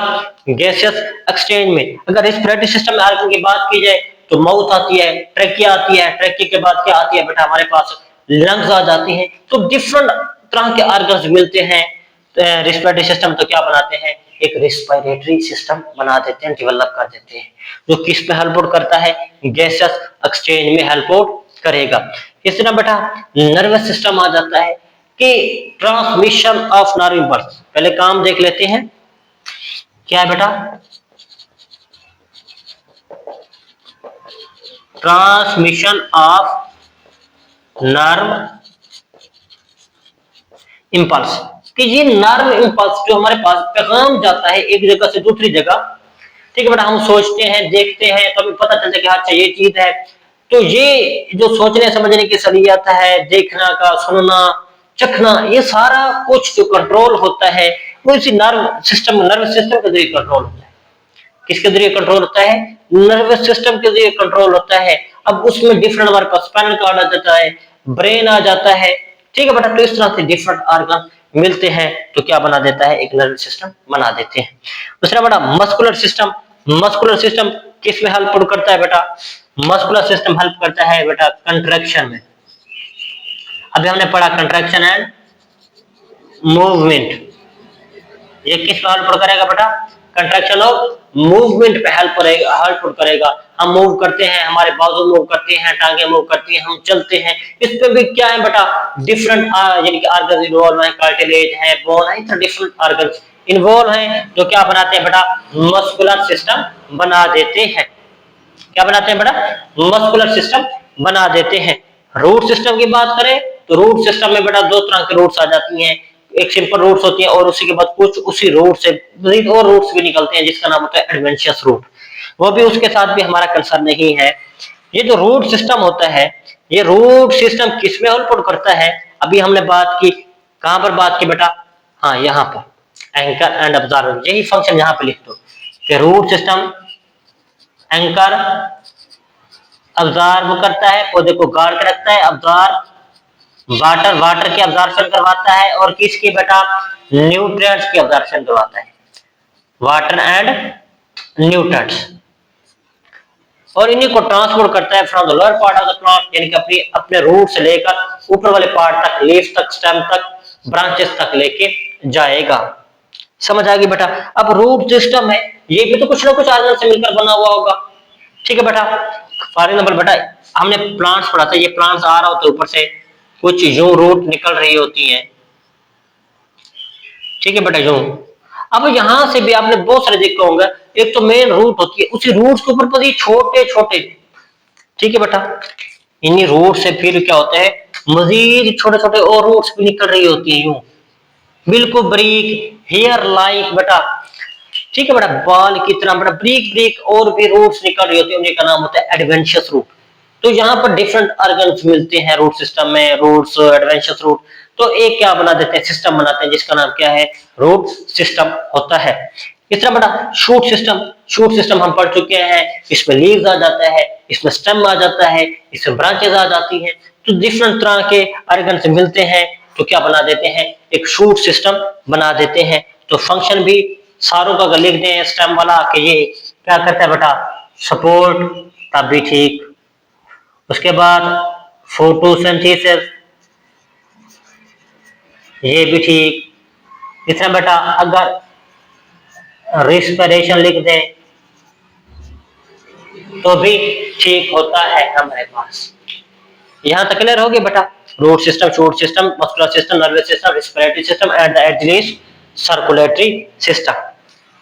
[SPEAKER 1] गैसियस एक्सचेंज में। अगर रेस्पिरेटरी सिस्टम में ऑर्गन की बात की जाए तो माउथ आती है, ट्रेकिया आती है, ट्रेकिया के बाद क्या आती है बेटा हमारे पास, लंग्स आ जाती हैं। तो डिफरेंट तरह के ऑर्गन्स मिलते हैं रेस्पिरेटरी सिस्टम, तो क्या बनाते हैं, एक रेस्पिरेटरी सिस्टम बना देते हैं, डेवलप कर देते हैं, जो किस पे हेल्प करता है, गैसियस एक्सचेंज में हेल्प करेगा। इस तरह बेटा नर्वस सिस्टम आ जाता है कि ट्रांसमिशन ऑफ नर्व इम्पल्स। पहले काम देख लेते हैं, क्या है बेटा, ट्रांसमिशन ऑफ नर्व इंपल्स, कि ये नर्व इंपल्स जो हमारे पास पैगाम जाता है एक जगह से दूसरी जगह। ठीक है बेटा, हम सोचते हैं, देखते हैं तो हमें पता चलता है कि अच्छा ये चीज है। तो ये जो सोचने समझने की सलीयत है, देखना का, सुनना, चखना, ये सारा कुछ जो कंट्रोल होता है वो इसी नर्व सिस्टम के जरिए कंट्रोल होता है। किसके जरिए कंट्रोल होता है, नर्वस सिस्टम के जरिए कंट्रोल होता है। अब उसमें डिफरेंट हमारे पास स्पाइनल कॉर्ड आ जाता है, ब्रेन आ जाता है। ठीक है बेटा, तो इस तरह से डिफरेंट ऑर्गन मिलते हैं तो क्या बना देता है, एक नर्वस सिस्टम बना देते हैं। दूसरा बेटा मस्कुलर सिस्टम। मस्कुलर सिस्टम किस में हेल्प करता है बेटा, मस्कुलर सिस्टम हेल्प करता है बेटा कंट्रैक्शन में। अभी हमने पढ़ा कंट्रैक्शन एंड मूवमेंट, ये किस पे हेल्प करेगा बेटा, कंट्रैक्शन और मूवमेंट पे हेल्प करेगा। हम मूव करते हैं, हमारे बाजू मूव करते हैं, टांगे मूव करती हैं, हम चलते हैं, इस पे भी क्या है बेटा, डिफरेंट यानी कि ऑर्गन इन्वॉल्व है, कार्टिलेज है, बोन है, तो डिफरेंट ऑर्गन इन्वॉल्व हैं जो क्या बनाते हैं बेटा, मस्कुलर सिस्टम बना देते हैं। क्या बनाते हैं बेटा, मस्कुलर सिस्टम बना देते हैं। रूट सिस्टम की बात करें तो रूट सिस्टम में बेटा दो तरह के रूट्स आ जाती हैं, एक सिंपल रूट्स होती है और उसी के बाद कुछ उसी रूट से और रूट्स भी निकलते हैं जिसका नाम होता है एडवेंशियस रूट, वो भी उसके साथ भी हमारा कंसर्न नहीं है। ये जो रूट सिस्टम होता है ये रूट सिस्टम किसमें हेल्प करता है? अभी हमने बात की, कहां पर बात की बेटा? हाँ, यहाँ पर एंकर एंड ऑब्जर्वर, यही फंक्शन यहाँ पे लिख दो कि रूट सिस्टम एंकर ऑब्जर्व करता है, पौधे को गाड़ के रखता है, ऑब्जर्व वाटर की ऑब्जर्वेशन करवाता है, और किसकी बेटा? न्यूट्रिएंट्स की ऑब्जर्वेशन करवाता है, वाटर एंड न्यूट्रिएंट्स, और इन्हीं को ट्रांसपोर्ट करता है from the lower part of the plant, यानी कि अपने रूट से लेकर ऊपर वाले पार्ट तक, लीफ तक, स्टेम तक, ब्रांचेस तक लेके जाएगा। समझ आ गई बेटा? अब रूट सिस्टम है, ये भी तो कुछ ना कुछ ऑर्गन से मिलकर बना हुआ होगा। ठीक है बेटा? फॉर एग्जाम्पल बेटा, हमने प्लांट्स पढ़ा था, ये प्लांट्स आ रहा होता है ऊपर से, कुछ यूं रूट निकल रही होती है। ठीक है बेटा? यूं। अब यहां से भी आपने बहुत सारे देखा होंगे, एक तो मेन रूट होती है, उसी रूट के ऊपर पर छोटे छोटे, ठीक है बेटा, इन्हीं रूट से फिर क्या होता है, मजीद छोटे छोटे और रूट्स भी निकल रही होती है, यूं बिल्कुल ब्रीक हेयर लाइक बेटा। ठीक है बेटा? बाल की तरह बेटा, ब्रीक ब्रीक और भी रूट्स निकल रही होती है, उनका नाम होता है एडवेंशियस रूट। तो यहाँ पर डिफरेंट ऑर्गन्स मिलते हैं रूट सिस्टम में, रूट्स, एडवेंशियस रूट। तो एक क्या बना देते हैं, सिस्टम बनाते हैं, जिसका नाम क्या है? रूट सिस्टम होता है। इस तरह बेटा शूट सिस्टम, शूट सिस्टम हम पढ़ चुके हैं, इसमें लीव्स आ जाता है, इसमें स्टेम आ जाता है, इसमें ब्रांचेस आ जाती हैं। तो डिफरेंट तरह के ऑर्गन्स मिलते हैं, तो क्या बना देते हैं? एक शूट सिस्टम बना देते हैं। तो फंक्शन भी सारों का अगर लिख दें स्टेम वाला कि ये क्या करता है बेटा? सपोर्ट, तब भी ठीक। उसके बाद फोटोसिंथेसिस, ये भी ठीक। इस तरह बेटा अगर रिस्पिरेशन लिख दें तो भी ठीक होता है हमारे पास। यहां तक क्लियर हो गया बेटा? Root system, shoot system, muscular system, nervous system, respiratory system and at least circulatory system.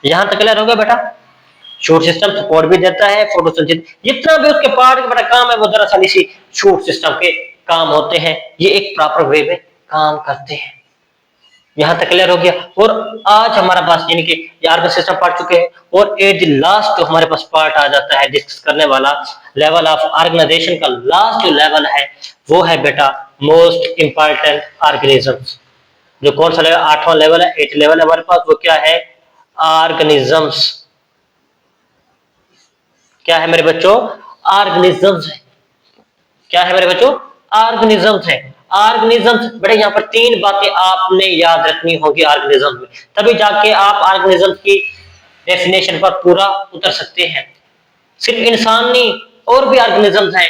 [SPEAKER 1] यहां तक क्लियर हो गया बेटा? शूट सिस्टम सपोर्ट भी देता है, फोटोसिंथेसिस, जितना भी उसके पार्ट का बड़ा काम है वो दरअसल इसी शूट सिस्टम के काम होते हैं। ये एक प्रॉपर वे में काम करते हैं। यहां तक क्लियर हो गया? और आज हमारा पास यानी कि ऑर्गन सिस्टम पढ़ चुके हैं, और एट द लास्ट तो हमारे पास पार्ट आ जाता है डिस्कस करने वाला, लेवल ऑफ ऑर्गेनाइजेशन का लास्ट जो लेवल है वो है बेटा मोस्ट इंपॉर्टेंट ऑर्गेनिजम्स। जो कौन सा लेवल? 8वां लेवल है, 8 लेवल है हमारे पास। वो क्या है? ऑर्गेनिजम्स। क्या है मेरे बच्चों? ऑर्गेनिजम्स है। क्या है मेरे बच्चों? ऑर्गेनिजम्स है। ऑर्गेनिजम्स बेटा, यहाँ पर 3 बातें आपने याद रखनी होगी ऑर्गेनिज्म में, तभी जाके आप ऑर्गेनिज्म की डेफिनेशन पर पूरा उतर सकते हैं। सिर्फ इंसान नहीं, और भी ऑर्गेनिजम्स हैं,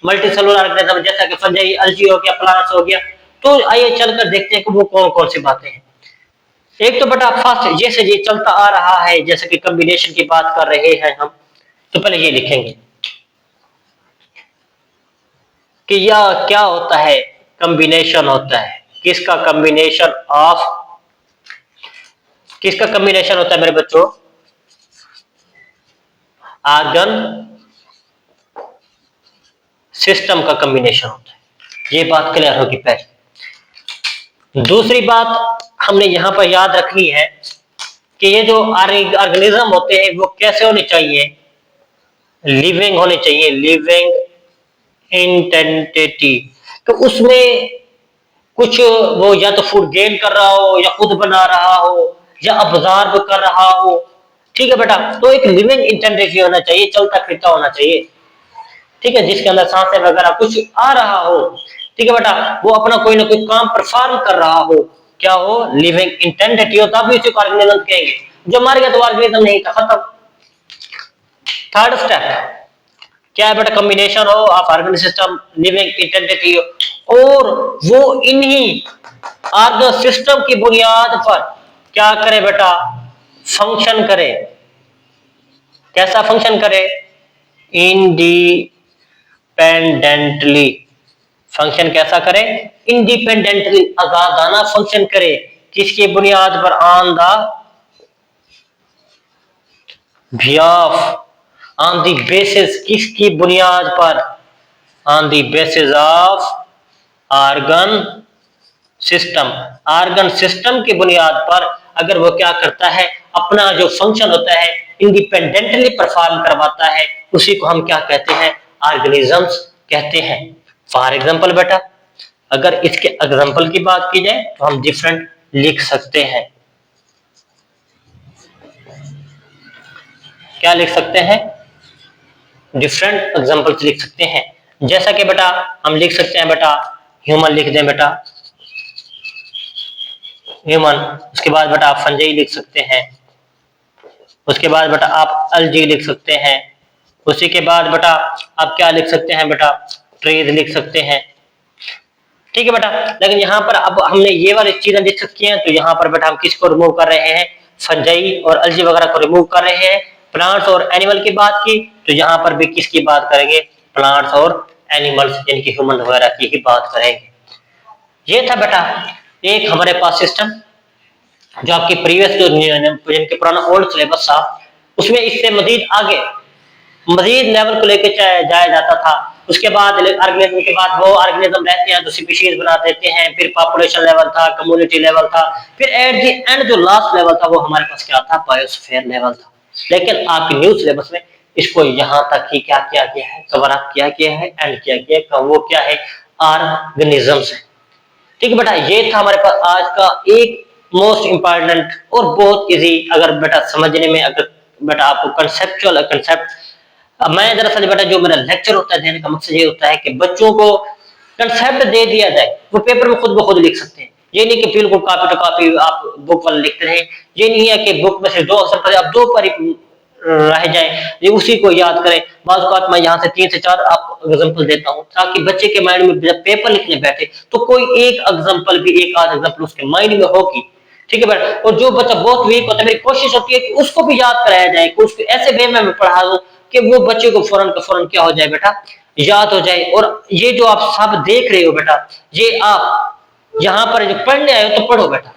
[SPEAKER 1] मल्टी सेलुलर ऑर्गेनिज्म, जैसा कि फंजाई, अल्गी हो गया, प्लांट्स हो गया। तो आइए चलकर देखते हैं कि वो कौन कौन सी बातें हैं। एक तो बेटा फर्स्ट, जैसे ये चलता आ रहा है, जैसे कि कम्बिनेशन की बात कर रहे हैं हम, तो पहले ये लिखेंगे कि यह क्या होता है? कॉम्बिनेशन होता है। किसका? कॉम्बिनेशन ऑफ, किसका कॉम्बिनेशन होता है मेरे बच्चों? ऑर्गन सिस्टम का कॉम्बिनेशन होता है। ये बात क्लियर होगी पहले। दूसरी बात हमने यहां पर याद रखनी है कि ये जो ऑर्गेनिज्म होते हैं वो कैसे होने चाहिए? लिविंग होने चाहिए, लिविंग इंटेंटिटी। तो उसमें कुछ वो या तो फूड गेन कर रहा हो, या खुद बना रहा हो, या ऑब्जर्व कर रहा हो। ठीक है बेटा? तो एक लिविंग इंटेंटिटी होना चाहिए, चलता फिरता होना चाहिए। ठीक है? जिसके अंदर सांसें वगैरह कुछ आ रहा हो। ठीक है बेटा? वो अपना कोई ना कोई काम परफॉर्म कर रहा हो। क्या हो? लिविंग इंटेंटिटी हो, तब भी उसे ऑर्गेनिज्म कहेंगे। जो मर गया तो ऑर्गेनिज्म नहीं था, खत्म। थर्ड स्टेप क्या है बेटा? कॉम्बिनेशन हो ऑफ ऑर्गन सिस्टम, लिविंग इंटेंटिटी, और वो इन्हीं ऑर्गन सिस्टम की बुनियाद पर क्या करे बेटा? फंक्शन करे। कैसा फंक्शन करे? इंडिपेंडेंटली। फंक्शन कैसा करे? इंडिपेंडेंटली, आजादाना फंक्शन करे। किसकी बुनियाद पर? On the behalf, on the basis, किसकी बुनियाद पर? On the basis of organ system. Organ system की बुनियाद पर अगर वो क्या करता है, अपना जो फंक्शन होता है इंडिपेंडेंटली परफॉर्म करवाता है, उसी को हम क्या कहते हैं? ऑर्गेनिजम्स कहते हैं। फॉर एग्जाम्पल बेटा, अगर इसके एग्जाम्पल की बात की जाए तो हम डिफरेंट लिख सकते हैं। क्या लिख सकते हैं? डिफरेंट एग्जाम्पल्स लिख सकते हैं। जैसा कि बेटा हम लिख सकते हैं बेटा, ह्यूमन लिख दें बेटा, ह्यूमन। उसके बाद बेटा आप फंजाई लिख सकते हैं। उसके बाद बेटा आप अलजी लिख सकते हैं। उसी के बाद बेटा आप क्या लिख सकते हैं बेटा, ट्रीज लिख सकते हैं। ठीक है बेटा, लेकिन यहाँ पर अब हमने ये वाली चीजें डिस्कस की हैं, तो यहाँ पर बेटा हम किसको रिमूव कर रहे हैं? फंजाई और अलजी वगैरह को रिमूव कर रहे हैं। प्लांट्स और एनिमल की बात की, तो यहाँ पर भी किसकी बात करेंगे? प्लांट्स और एनिमल्स, यानी कि ह्यूमन वगैरह की ही बात करेंगे। ये था बेटा एक हमारे पास सिस्टम, जो आपकी प्रीवियस जो जिनके पुराना ओल्ड सिलेबस था उसमें इससे मजीद आगे मजीद लेवल को लेकर जाया जाता था। उसके बाद ऑर्गेनिज्म के बाद वो ऑर्गेनिज्म रहते हैं तो स्पीशीज बना देते हैं, फिर पॉपुलेशन लेवल था, कम्युनिटी लेवल था, फिर एट द एंड जो लास्ट लेवल था वो हमारे पास क्या था? बायोस्फीयर लेवल था। लेकिन आपके न्यू सिलेबस में इसको यहाँ तक ही क्या किया गया है? कवर अप किया गया है, एंड किया गया है। वो क्या है? ऑर्गेनिजम्स है। ठीक है बेटा, ये था हमारे पास आज का एक मोस्ट इंपॉर्टेंट और बहुत इजी, अगर बेटा समझने में, अगर बेटा आपको कंसेप्चुअल कंसेप्ट। मैं दरअसल बेटा जो मेरा लेक्चर होता है देने का मकसद ये होता है कि बच्चों को कंसेप्ट दे दिया जाए, वो पेपर में खुद ब खुद लिख सकते हैं। ये नहीं कि बिल्कुल कॉपी टू कॉपी आप बुक वाले लिखते रहे। ये नहीं है कि बुक में से दो अक्षर पढ़े, आप दो पर रह जाए, ये उसी को याद करें। बात मैं यहाँ से 3 से 4 आपको एग्जाम्पल देता हूँ, ताकि बच्चे के माइंड में जब पेपर लिखने बैठे तो कोई एक एग्जाम्पल भी, एक आध एग्जाम्पल उसके माइंड में होगी। ठीक है बेटा, और जो बच्चा बहुत वीक होता है, मेरी कोशिश होती है कि उसको भी याद कराया जाए, कि उसको ऐसे वे में पढ़ा दूं कि वो बच्चे को फौरन का फौरन क्या हो जाए बेटा, याद हो जाए। और ये जो आप सब देख रहे हो बेटा, ये आप यहाँ पर जो पढ़ने आए हो तो पढ़ो बेटा।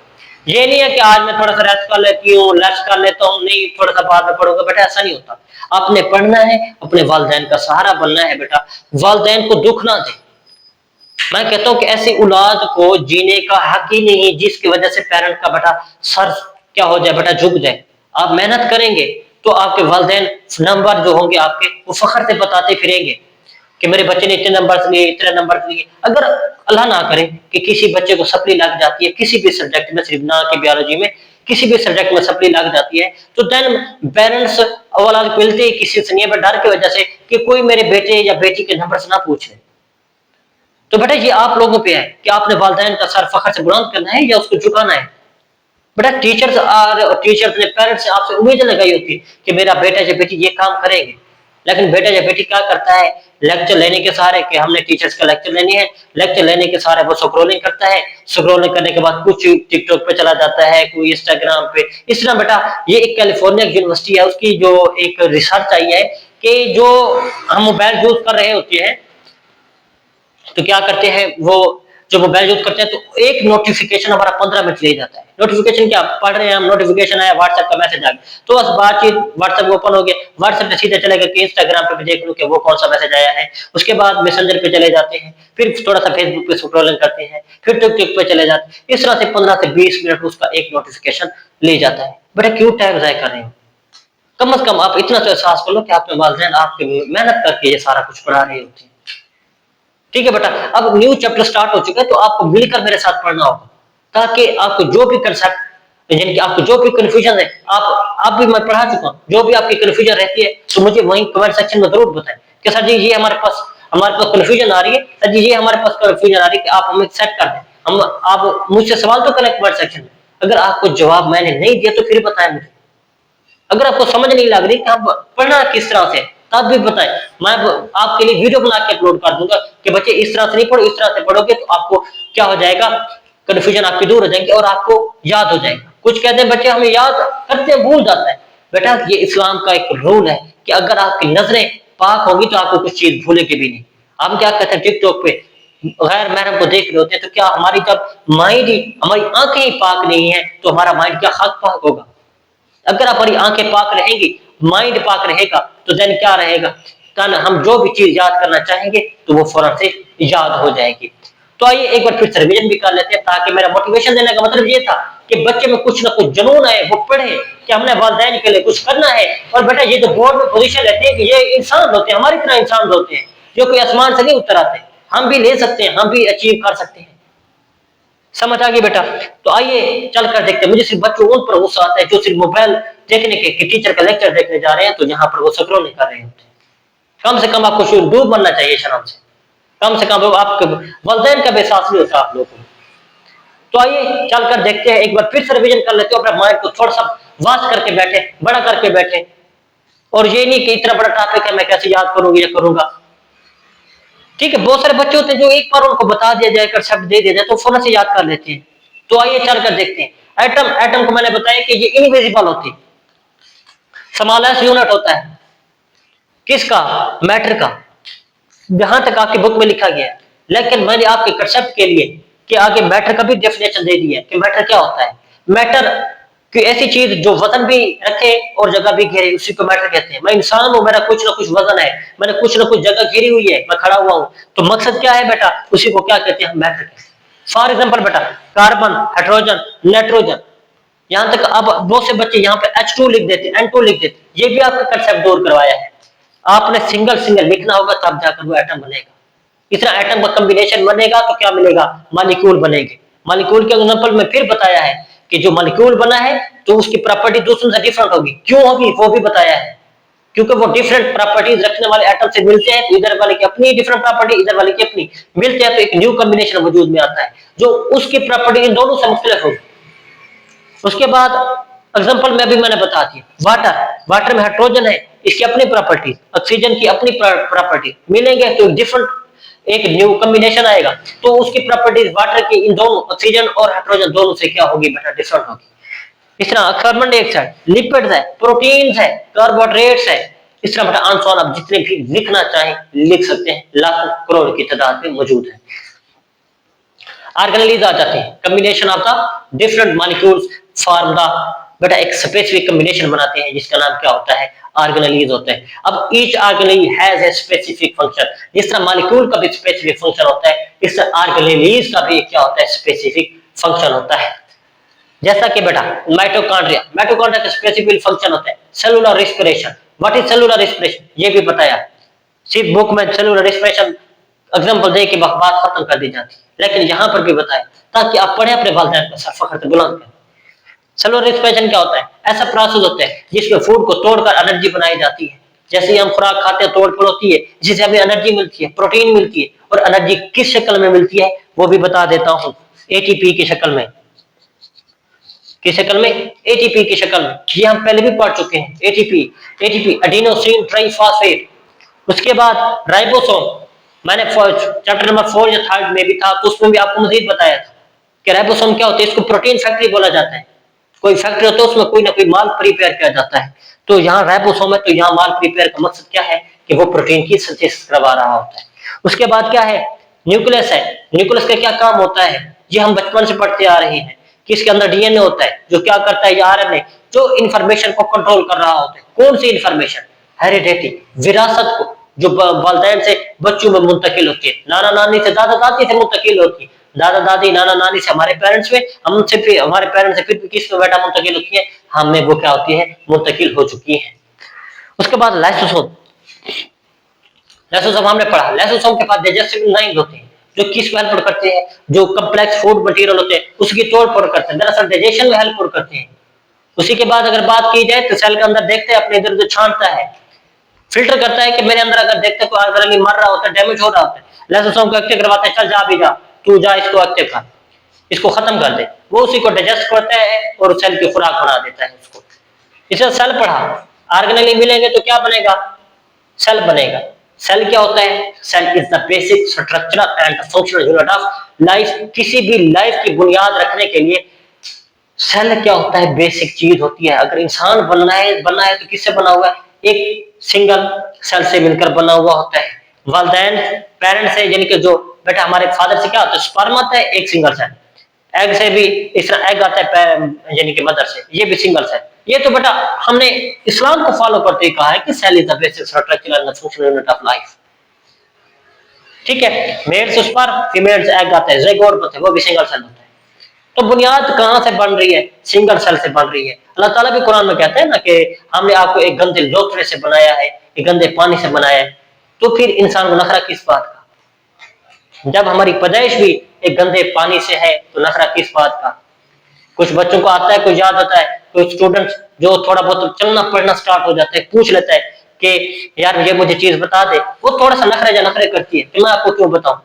[SPEAKER 1] ये नहीं है कि आज मैं थोड़ा सा रेस्ट कर लेती हूँ, रेस्ट कर लेता हूँ, नहीं थोड़ा सा बाद में पढ़ूंगा बेटा, ऐसा नहीं होता। आपने पढ़ना है, अपने वालिदैन का सहारा बनना है बेटा, वालिदैन को दुख ना दे। मैं कहता हूँ कि ऐसी औलाद को जीने का हक ही नहीं जिसकी वजह से पेरेंट का बेटा सर क्या हो जाए बेटा, झुक जाए। आप मेहनत करेंगे तो आपके वालिदैन नंबर जो होंगे आपके, वो फखर से बताते फिरेंगे कि मेरे बच्चे ने इतने नंबर लिए, इतने नंबर लिए। अगर अल्लाह ना करे कि किसी बच्चे को सप्ली लग जाती है किसी भी सब्जेक्ट में, सिर्फ ना कि बायोलॉजी में, किसी भी सब्जेक्ट में सप्ली लग जाती है, तो देन पेरेंट्स औलाद मिलते ही किसी से नहीं, डर की वजह से कि कोई मेरे बेटे या बेटी के नंबर से ना पूछे। तो बेटा ये आप लोगों पे है कि आपने वालिदैन का सर फखर से बुलंद करना है या उसको झुकाना है। बेटा टीचर्स ने पेरेंट्स से आपसे उम्मीद लगाई होती है कि मेरा बेटा या बेटी ये काम करेंगे, लेकिन बेटा या बेटी क्या करता है? लेक्चर लेने के सहारे, कि हमने टीचर्स का लेक्चर लेनी है, लेक्चर लेने के सहारे वो स्क्रॉलिंग करता है। स्क्रॉलिंग करने के बाद कुछ टिकटॉक पे चला जाता है, कोई इंस्टाग्राम पे। इस तरह बेटा ये एक कैलिफोर्निया यूनिवर्सिटी है, उसकी जो एक रिसर्च आई है कि जो हम मोबाइल यूज कर रहे होते हैं तो क्या करते हैं, वो जो मोबाइल यूज करते हैं तो एक नोटिफिकेशन हमारा 15 मिनट ले जाता है। नोटिफिकेशन क्या, पढ़ रहे हैं हम, नोटिफिकेशन आया, व्हाट्सएप का मैसेज आ गया, तो बस बातचीत, व्हाट्सएप ओपन हो गया, व्हाट्सएप पे सीधे चले गए कि इंस्टाग्राम पे भी देख लो कि वो कौन सा मैसेज आया है। उसके बाद मैसेंजर पे चले जाते हैं, फिर थोड़ा सा फेसबुक पे स्क्रॉलिंग करते हैं, फिर टिकटॉक पे चले जाते हैं। इस तरह से 15 से 20 मिनट उसका एक नोटिफिकेशन ले जाता है। बेटा क्यों टाइम जाया कर रहे हो? कम से कम आप इतना तो एहसास कर लो कि आपके वालिदैन आपके मेहनत करके ये सारा कुछ पढ़ा रहे होते हैं। ठीक है बेटा, अब न्यू चैप्टर स्टार्ट हो चुका है, तो आपको मिलकर मेरे साथ पढ़ना होगा, ताकि आपको जो भी कंसेप्ट, यानी कि आपको जो भी कंफ्यूजन है, आप भी मैं पढ़ा चुका हूँ, जो भी आपकी कंफ्यूजन रहती है तो मुझे वहीं कमेंट सेक्शन में जरूर बताएं कि सर जी ये हमारे पास कंफ्यूजन आ रही है, सर जी ये हमारे पास कंफ्यूजन आ रही है, कि आप हमें सेट कर दें। हम आप मुझसे सवाल तो करें कमेंट सेक्शन में। अगर आपको जवाब मैंने नहीं दिया तो फिर बताएं मुझे। अगर आपको समझ नहीं लग रही कि आप पढ़ना किस तरह से, तब भी बताएं, मैं आपके लिए वीडियो बना के अपलोड कर दूंगा कि बच्चे इस तरह से नहीं पढ़ो, इस तरह से पढ़ोगे तो आपको क्या हो जाएगा, कंफ्यूजन आपकी दूर हो जाएंगे और आपको याद हो जाएगा। कुछ कहते हैं बच्चे हमें याद करते हैं, भूल जाता है। बेटा ये इस्लाम का एक रूल है कि अगर आपकी नजरें पाक होगी तो आपको कुछ चीज भूलेगी भी नहीं। हम क्या कहते हैं, टिकटॉक पे गैर महरम को देख रहे होते हैं, तो क्या हमारी जब माइंड ही, हमारी आंखें ही पाक नहीं है तो हमारा माइंड क्या हक पाक होगा? अगर हमारी आंखें पाक रहेंगी, माइंड पाक रहेगा, तो देन क्या रहेगा, तन हम जो भी चीज याद करना चाहेंगे तो वो फौरन से याद हो जाएगी। तो आइए एक बार फिर से रिवीजन भी कर लेते हैं, ताकि मेरा मोटिवेशन देने का मतलब ये था कि बच्चे में कुछ ना कुछ जुनून आए, वो पढ़े कि हमने वालिदैन के लिए कुछ करना है। और बेटा ये जो बोर्ड में पोजीशन लेते हैं, ये इंसान होते हैं, हमारी तरह इंसान होते हैं, जो कोई आसमान से नहीं उतर आते। हम भी ले सकते हैं, हम भी अचीव कर सकते हैं। समझ आ गई बेटा? तो आइए चल कर देखते हैं। मुझे सिर्फ बच्चों उन पर गुस्सा आता है जो सिर्फ मोबाइल देखने के कि टीचर का लेक्चर देखने जा रहे हैं तो यहाँ पर वो स्क्रॉल नहीं कर रहे होते। कम से कम आपको दूर बनना चाहिए शर्म से, कम से कम आपके वालिदैन का भी एहसास नहीं होता आप लोगों को। तो आइए चलकर देखते हैं, एक बार फिर से रिवीजन कर लेते हो, अपने माइंड को थोड़ा सा वास्ट करके बैठे, बड़ा करके बैठे। और ये नहीं कि इतना बड़ा टॉपिक है मैं कैसे याद करूंगी या करूंगा। ठीक है, बहुत सारे बच्चे होते हैं जो एक बार उनको बता दिया जाए, कंसेप्ट दे दिया जाए तो फौरन से याद कर लेते हैं। तो आइए चलकर देखते हैं। एटम, एटम को मैंने बताया कि ये इनविजिबल होती है, स्मॉलेस्ट यूनिट होता है किसका? मैटर का। जहां तक आपकी बुक में लिखा गया है, लेकिन मैंने आपके कंसेप्ट के लिए कि आगे मैटर का भी डेफिनेशन दे दी है कि मैटर क्या होता है। मैटर कि ऐसी चीज जो वजन भी रखे और जगह भी घेरे, उसी को मैटर कहते हैं। मैं इंसान हूं, मेरा कुछ ना कुछ वजन है, मैंने कुछ ना कुछ जगह घेरी हुई है, मैं खड़ा हुआ हूं, तो मकसद क्या है बेटा? उसी को क्या कहते हैं? मैटर कहते हैं। फॉर एग्जाम्पल बेटा, कार्बन, हाइड्रोजन, नाइट्रोजन, यहां तक अब बहुत से बच्चे यहाँ पे H2 लिख देते, N2 लिख देते, ये भी आपका कंसेप्ट दूर करवाया है। आपने सिंगल सिंगल लिखना होगा तब जाकर वो एटम बनेगा। इतना एटम का कॉम्बिनेशन बनेगा तो क्या मिलेगा? मॉलिक्यूल बनेंगे। मॉलिक्यूल के एग्जांपल में फिर बताया है कि जो मॉलिक्यूल बना है तो उसकी प्रॉपर्टी दूसरों से डिफरेंट होगी। क्यों होगी वो भी बताया है, क्योंकि वो डिफरेंट प्रॉपर्टीज रखने वाले एटम से मिलते हैं तो इधर वाले की अपनी डिफरेंट प्रॉपर्टी, इधर वाले की अपनी मिलते हैं तो एक न्यू कॉम्बिनेशन वजूद में आता है जो उसकी प्रॉपर्टी इन दोनों से मुख्तलिफ होगी। उसके बाद एग्जांपल में अभी मैंने बता दिया, वाटर, वाटर में हाइड्रोजन है, इसकी अपनी प्रॉपर्टी, ऑक्सीजन की अपनी प्रॉपर्टी, मिलेंगे तो डिफरेंट एक न्यू कॉम्बिनेशन आएगा तो उसकी प्रॉपर्टीज वाटर की इन दोनों ऑक्सीजन और हाइड्रोजन दोनों से क्या होगी बेटा? डिफरेंट होगी। इस तरह कार्बन डाइऑक्साइड, लिपिड्स है, प्रोटीन्स है, कार्बोहाइड्रेट्स है, इस तरह बेटा आंसर आप जितने भी लिखना चाहें लिख सकते हैं, लाखों करोड़ की तादाद में मौजूद है। ऑर्गेनेलीज आ जाते हैं, combination of the different molecules form the बेटा एक स्पेसिफिक कॉम्बिनेशन बनाते हैं जिसका नाम क्या होता है? ऑर्गेनेलीज होते हैं। अब each organelle has a specific function. जिस तरह मॉलिक्यूल का भी स्पेसिफिक फंक्शन होता है, इस तरह ऑर्गेनेलीज का भी क्या होता है? स्पेसिफिक फंक्शन होता है। जैसा कि बेटा माइटोकॉन्ड्रिया, माइटोकॉन्ड्रिया का स्पेसिफिक फंक्शन होता है cellular respiration. What is cellular respiration? ये भी बताया, सिर्फ बुक में सेलुलर रेस्पिरेशन एग्जांपल दे के बात खत्म कर दी जाती है, लेकिन यहां पर भी बताया ताकि आप पढ़े अपने वालिदैन का सर फख्र से बुलंद करें। सेलुलर रेस्पिरेशन क्या होता है? ऐसा प्रोसेस होता है जिसमें फूड को तोड़कर एनर्जी बनाई जाती है। जैसे ही हम खुराक खाते हैं तोड़ फोड़ होती है जिससे हमें एनर्जी मिलती है, प्रोटीन मिलती है, और एनर्जी किस शक्ल में मिलती है वो भी बता देता हूं, एटीपी की शक्ल में। किस शक्ल में? एटीपी की शक्ल में। ये हम पहले भी पढ़ चुके हैं, एटीपी, एटीपी एडिनोसिन ट्राइफॉस्फेट। उसके बाद राइबोसोम, मैंने चैप्टर नंबर 4 या 3 में भी था तो उसमें भी आपको मजीद बताया था कि राइबोसोम क्या होता है। इसको प्रोटीन फैक्ट्री बोला जाता है। कोई फैक्ट्री होता है उसमें कोई ना कोई माल प्रिपेयर किया जाता है, तो यहाँ राइबोसोम है तो यहाँ माल प्रिपेयर का मकसद क्या है कि वो प्रोटीन की सिंथेसिस करवा रहा होता है। उसके बाद क्या है? न्यूक्लियस है। न्यूक्लियस का क्या काम होता है? ये हम बचपन से पढ़ते आ रहे हैं कि इसके अंदर डीएनए होता है जो क्या करता है, आरएनए जो इंफॉर्मेशन को कंट्रोल कर रहा होता है। कौन सी इंफॉर्मेशन? हेरिडिटी, विरासत को, जो वालिदैन से बच्चों में मुंतकिल होती है, नाना नानी से दादा दादी से मुंतकिल होती है, दादा दादी नाना नानी से हमारे पेरेंट्स में, हमसे फिर हमारे पेरेंट्स से फिर किस में बेटा मुंतकिल होती है? हमें वो क्या होती है? मुंतकिल हो चुकी है। उसके बाद लाइसोसोम, लाइसोसोम हमने पढ़ा, लाइसोसोम के पास डाइजेस्टिव एंजाइम्स होते हैं जो किस में हेल्प करते हैं? जो कम्प्लेक्स फूड मटेरियल होते हैं उसकी तोड़ फोड़ करते हैं, दरअसल डाइजेशन में हेल्प करते हैं। उसी के बाद अगर बात की जाए तो सेल के अंदर देखते हैं अपने इधर उधर छांटता है, फिल्टर करता है कि मेरे अंदर अगर देखते हैं कोई ऑर्गेनेल मर रहा होता है, डैमेज हो रहा होता है, लाइसोसोम को एक्टिव करवाता है, चल जा भी जा, तू जा इसको एक्टिव कर, इसको खत्म कर दे। वो उसी को डाइजेस्ट करता है और सेल की खुराक बना देता है उसको। इसे सेल पढ़ा, ऑर्गेनेल मिलेंगे तो क्या बनेगा? सेल बनेगा। सेल क्या होता है? Cell is the basic structural and functional unit of life. किसी भी लाइफ की बुनियाद रखने के लिए सेल क्या होता है? बेसिक चीज होती है। अगर इंसान बनना है तो किससे बना हुआ है? एक सिंगल सेल से मिलकर बना हुआ होता है। वालिदैन पेरेंट्स से, यानी कि जो बेटा हमारे फादर से क्या होता है? स्पर्म आता है, एक सिंगल सेल। एग से भी इस तरह एग आता है यानी कि मदर से, ये भी सिंगल सेल। ये तो बेटा हमने इस्लाम को फॉलो करते ही कहा है कि cell is the basic structural and functional unit of life. ठीक है, मेल से स्पर्म, फीमेल से एग आता है, ज़ायगोट होता है, वो भी सिंगल सेल होता है। तो बुनियाद कहां से बन रही है? सिंगल सेल से बन रही है। अल्लाह ताला भी कुरान में कहते हैं ना कि हमने आपको एक गंदे लोथड़े से बनाया है, एक गंदे पानी से बनाया है, तो फिर इंसान को नखरा किस बात का? जब हमारी पैदाइश भी एक गंदे पानी से है तो नखरा किस बात का। कुछ बच्चों को आता है, कुछ याद होता है, कुछ स्टूडेंट्स जो थोड़ा बहुत चलना पढ़ना स्टार्ट हो जाते हैं पूछ लेता है कि यार ये मुझे चीज बता दे, वो थोड़ा सा नखरे करती है कि मैं आपको क्यों बताऊं।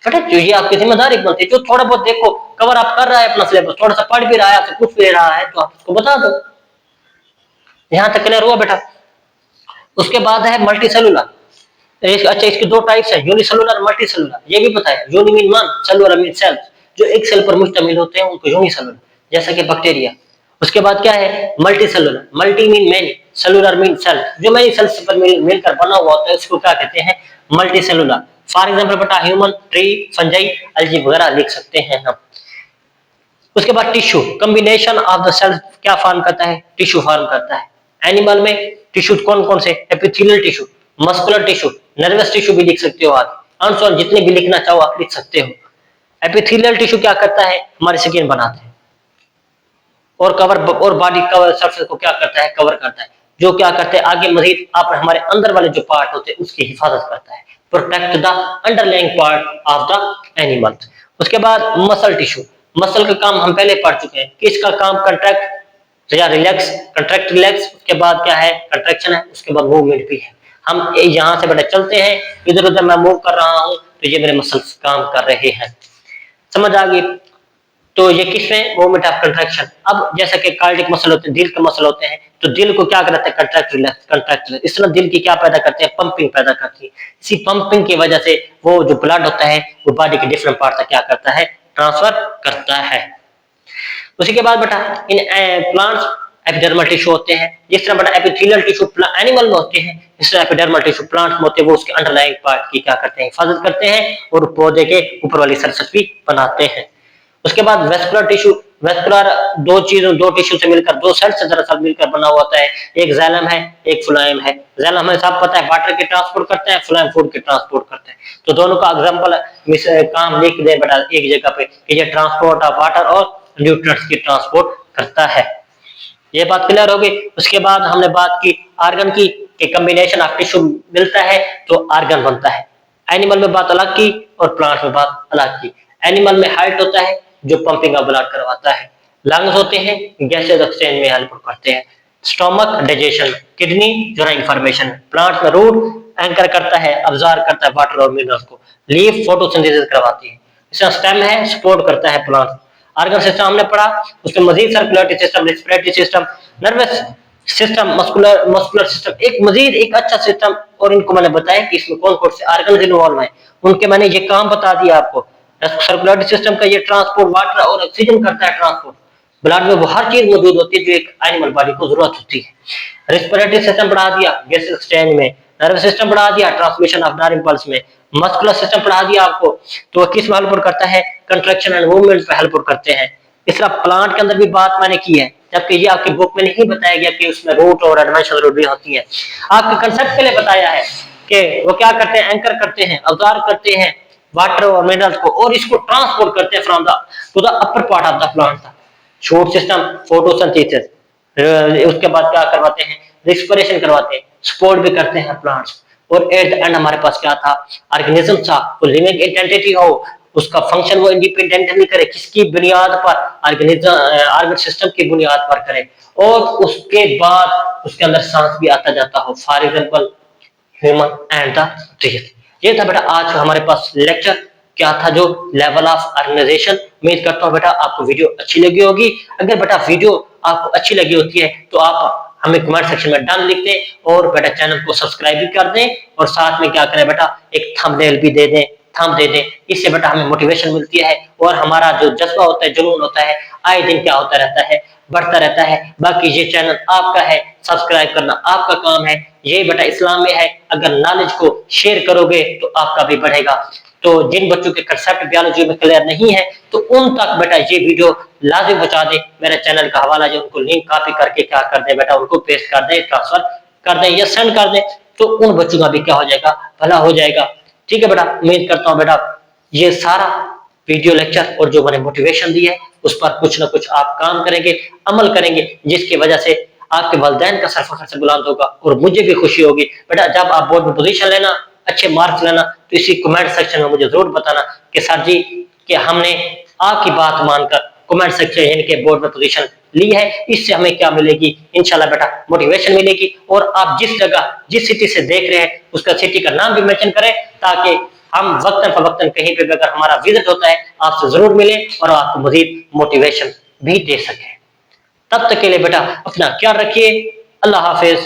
[SPEAKER 1] बेटा जो ये आपकी जिम्मेदारी बनती है, जो थोड़ा बहुत देखो कवर आप कर रहा है अपना सिलेबस, थोड़ा सा पढ़ भी रहा है, आपसे पूछ भी रहा है, तो आप उसको बता दो। यहां तक क्लियर हुआ बेटा। उसके बाद है मल्टी सेलुलर। अच्छा इसके दो टाइप्स है, यूनिसेलुलर मल्टी सेलुलर। ये भी पता है, uni mean one, cellular mean cell, जो एक सेल पर मुश्तमिल होते हैं उनको यूनिसेलुलर, जैसा कि बैक्टीरिया। उसके बाद क्या है multicellular, multi mean many, cellular mean cell, जो मैनी सेल्स पर मिलकर बना हुआ होता है उसको क्या कहते हैं मल्टी सेलुलर। फॉर एग्जाम्पल बेटा ह्यूमन, ट्री, फंजाई, एल्गी वगैरह लिख सकते हैं हम। उसके बाद tissue, combination of the cells क्या फॉर्म करता है, टिश्यू फॉर्म करता है। एनिमल में टिश्यू कौन कौन से, epithelial tissue, muscular tissue, nervous tissue भी लिख सकते हो आप, आंसर जितने भी लिखना चाहो आप लिख सकते हो। एपिथेलियल टिश्यू क्या करता है, हमारी स्किन बनाते हैं और कवर और बॉडी कवर सरफेस को क्या करता है कवर करता है, जो क्या करते हैं आगे मजीद आप हमारे अंदर वाले जो पार्ट होते हैं उसकी हिफाजत करता है, protect the underlying part of the animal. उसके बाद मसल टिश्यू, मसल का काम हम पहले पढ़ चुके हैं कि इसका काम कंट्रैक्ट या रिलैक्स, कंट्रैक्ट रिलैक्स, उसके बाद क्या है कंट्रैक्शन है, उसके बाद मूवमेंट भी है। हम यहाँ से बेटा चलते हैं, इधर उधर मैं मूव कर रहा हूँ तो ये मेरे मसल्स काम कर रहे हैं, समझ आ गई। तो ये किसमें मूवमेंट ऑफ कंट्रैक्शन। अब जैसा कि कार्डियक मसल होते हैं, दिल के मसल होते हैं, तो दिल को क्या करते हैं कंट्रैक्ट रिलैक्स, कंट्रैक्ट रिलैक्स। इस तरह दिल की क्या पैदा करते हैं पंपिंग पैदा करती है। इसी पंपिंग की वजह से वो जो ब्लड होता है वो बॉडी के डिफरेंट पार्ट तक क्या करता है ट्रांसफर करता है। उसी के बाद बेटा इन प्लांट्स एपिडर्मल टिश्यू होते हैं, जिस तरह बेटा एपिथेलियल टिश्यू एनिमल में होते हैं, इस तरह एपिडर्मल टिश्यू प्लांट्स में होते हैं, वो उसके अंडरलाइंग पार्ट की क्या करते हैं हिफाजत करते हैं और पौधे के ऊपर वाली सरफेस भी बनाते हैं। उसके बाद वेस्कुलर टिश्यू, वेस्कुलर दो टिश्यू से मिलकर, दो सेल से दरअसल मिलकर बना हुआ होता है, एक जाइलम है एक फ्लोएम है। जाइलम हमें सब पता है वाटर के ट्रांसपोर्ट करते हैं, फ्लोएम फूड के ट्रांसपोर्ट करते हैं। तो दोनों का एग्जांपल काम लिख दे बेटा एक जगह पे कि ये ट्रांसपोर्ट ऑफ वाटर और न्यूट्रिएंट्स की ट्रांसपोर्ट करता है। ये बात क्लियर हो गई। उसके बाद हमने बात की आर्गन की कि कॉम्बिनेशन ऑफ टिश्यू मिलता है तो आर्गन बनता है। एनिमल में बात अलग की और प्लांट में बात अलग की। एनिमल में हार्ट होता है जो पंपिंग ऑफ ब्लड करवाता है, लंग्स होते हैं गैसेस एक्सचेंज में हेल्प करते हैं, स्टोमक डाइजेशन, किडनी जो है इंफॉर्मेशन, प्लांट में रूट एंकर करता है, अब्जॉर्ब करता है वाटर और मिनरल्स को, लीफ फोटोसिंथेसिस करवाती है, इसका स्टेम है सपोर्ट करता है प्लांट। ऑर्गन सिस्टम हमने पढ़ा, उसमें मजीद circulatory system, respiratory system, nervous system, muscular system, एक मजीद एक अच्छा सिस्टम। और इनको मैंने बताया कि इसमें कौन कौन से ऑर्गन इन्वॉल्व है, उनके मैंने ये काम बता दिया आपको। सर्कुलेटरी सिस्टम का ये ट्रांसपोर्ट वाटर और ऑक्सीजन करता है ट्रांसपोर्ट, ब्लड में वो हर चीज मौजूद होती है जो एक एनिमल बॉडी को जरूरत होती है। रेस्पिरेटरी सिस्टम बढ़ा दिया गैस एक्सचेंज में, नर्वस सिस्टम बढ़ा दिया ट्रांसमिशन ऑफ नर्व इम्पल्स में, मस्कुलर सिस्टम पढ़ा दिया आपको तो किस में हेल्प करता है कंट्रैक्शन एंड मूवमेंट पे हेल्प करते हैं। इस तरह प्लांट के अंदर भी बात मैंने की है, जबकि ये आपकी बुक में नहीं बताया गया कि उसमें रूट और एडवेंचर रूट भी होती है। आपके कंसेप्ट के लिए बताया है कि वो क्या करते हैं एंकर करते हैं, अब्जॉर्ब करते हैं वाटर और मिनरल्स को और इसको ट्रांसपोर्ट करते हैं from the two the upper part of the plant. Shoot system photosynthesis, उसके बाद क्या करवाते हैं रेस्पिरेशन करवाते हैं, सपोर्ट भी करते हैं प्लांट्स। और एट द एंड हमारे पास क्या था ऑर्गेनिज्म था, वो लिविंग एंटिटी हो, उसका फंक्शन वो इंडिपेंडेंटली करे, किसकी बुनियाद पर ऑर्गेनिज्म ऑर्गन सिस्टम की बुनियाद पर करे, और उसके बाद उसके अंदर सांस भी आता जाता हो, for example human and the trees. ये था बेटा आज हमारे पास लेक्चर, क्या था जो लेवल ऑफ ऑर्गेनाइजेशन। उम्मीद करता हूँ बेटा आपको वीडियो अच्छी लगी होगी। अगर बेटा वीडियो आपको अच्छी लगी होती है तो आप हमें कमेंट सेक्शन में डन लिख दें और बेटा चैनल को सब्सक्राइब भी कर दें और साथ में क्या करें बेटा एक थंबनेल भी दे दें, थंब दे दें। इससे बेटा हमें मोटिवेशन मिलती है और हमारा जो जज्बा होता है जुनून होता है आए दिन क्या होता रहता है बढ़ता रहता है। बाकी ये चैनल आपका है, सब्सक्राइब करना आपका काम है, ये बेटा इस्लाम में है। अगर नॉलेज को शेयर करोगे तो आपका भी बढ़ेगा। तो जिन बच्चों के कंसेप्ट बायोलॉजी में क्लियर नहीं है तो उन तक बेटा ये वीडियो लाजिम पहुंचा दे, मेरे चैनल का हवाला जो उनको लिंक कॉपी करके क्या कर दे बेटा उनको पेस्ट कर दे, ट्रांसफर कर दे या सेंड कर दे, तो उन बच्चों का भी क्या हो जाएगा भला हो जाएगा। ठीक है बेटा, उम्मीद करता हूँ बेटा ये सारा वीडियो लेक्चर और जो मैंने मोटिवेशन दी है उस पर कुछ ना कुछ आप काम करेंगे, अमल करेंगे, जिसकी वजह से आपके वालिदैन का सरफखर से बुलंद होगा और मुझे भी खुशी होगी। बेटा जब आप बोर्ड में पोजीशन लेना अच्छे मार्क्स लाना, तो इसी कमेंट सेक्शन में मुझे जरूर बताना कि सर जी कि हमने आपकी बात मानकर कमेंट सेक्शन यानी कि बोर्ड में पोजीशन ली है, इससे हमें क्या मिलेगी, इंशाल्लाह बेटा मोटिवेशन मिलेगी। और आप जिस जगह जिस सिटी से देख रहे हैं उसका सिटी का नाम भी मेंशन करें, ताकि हम वक्तन फवक्तन कहीं पे भी अगर हमारा विजिट होता है आपसे जरूर मिले और आपको मजीद मोटिवेशन भी दे सके। तब तक के लिए बेटा अपना ख्याल रखिए। अल्लाह हाफिज।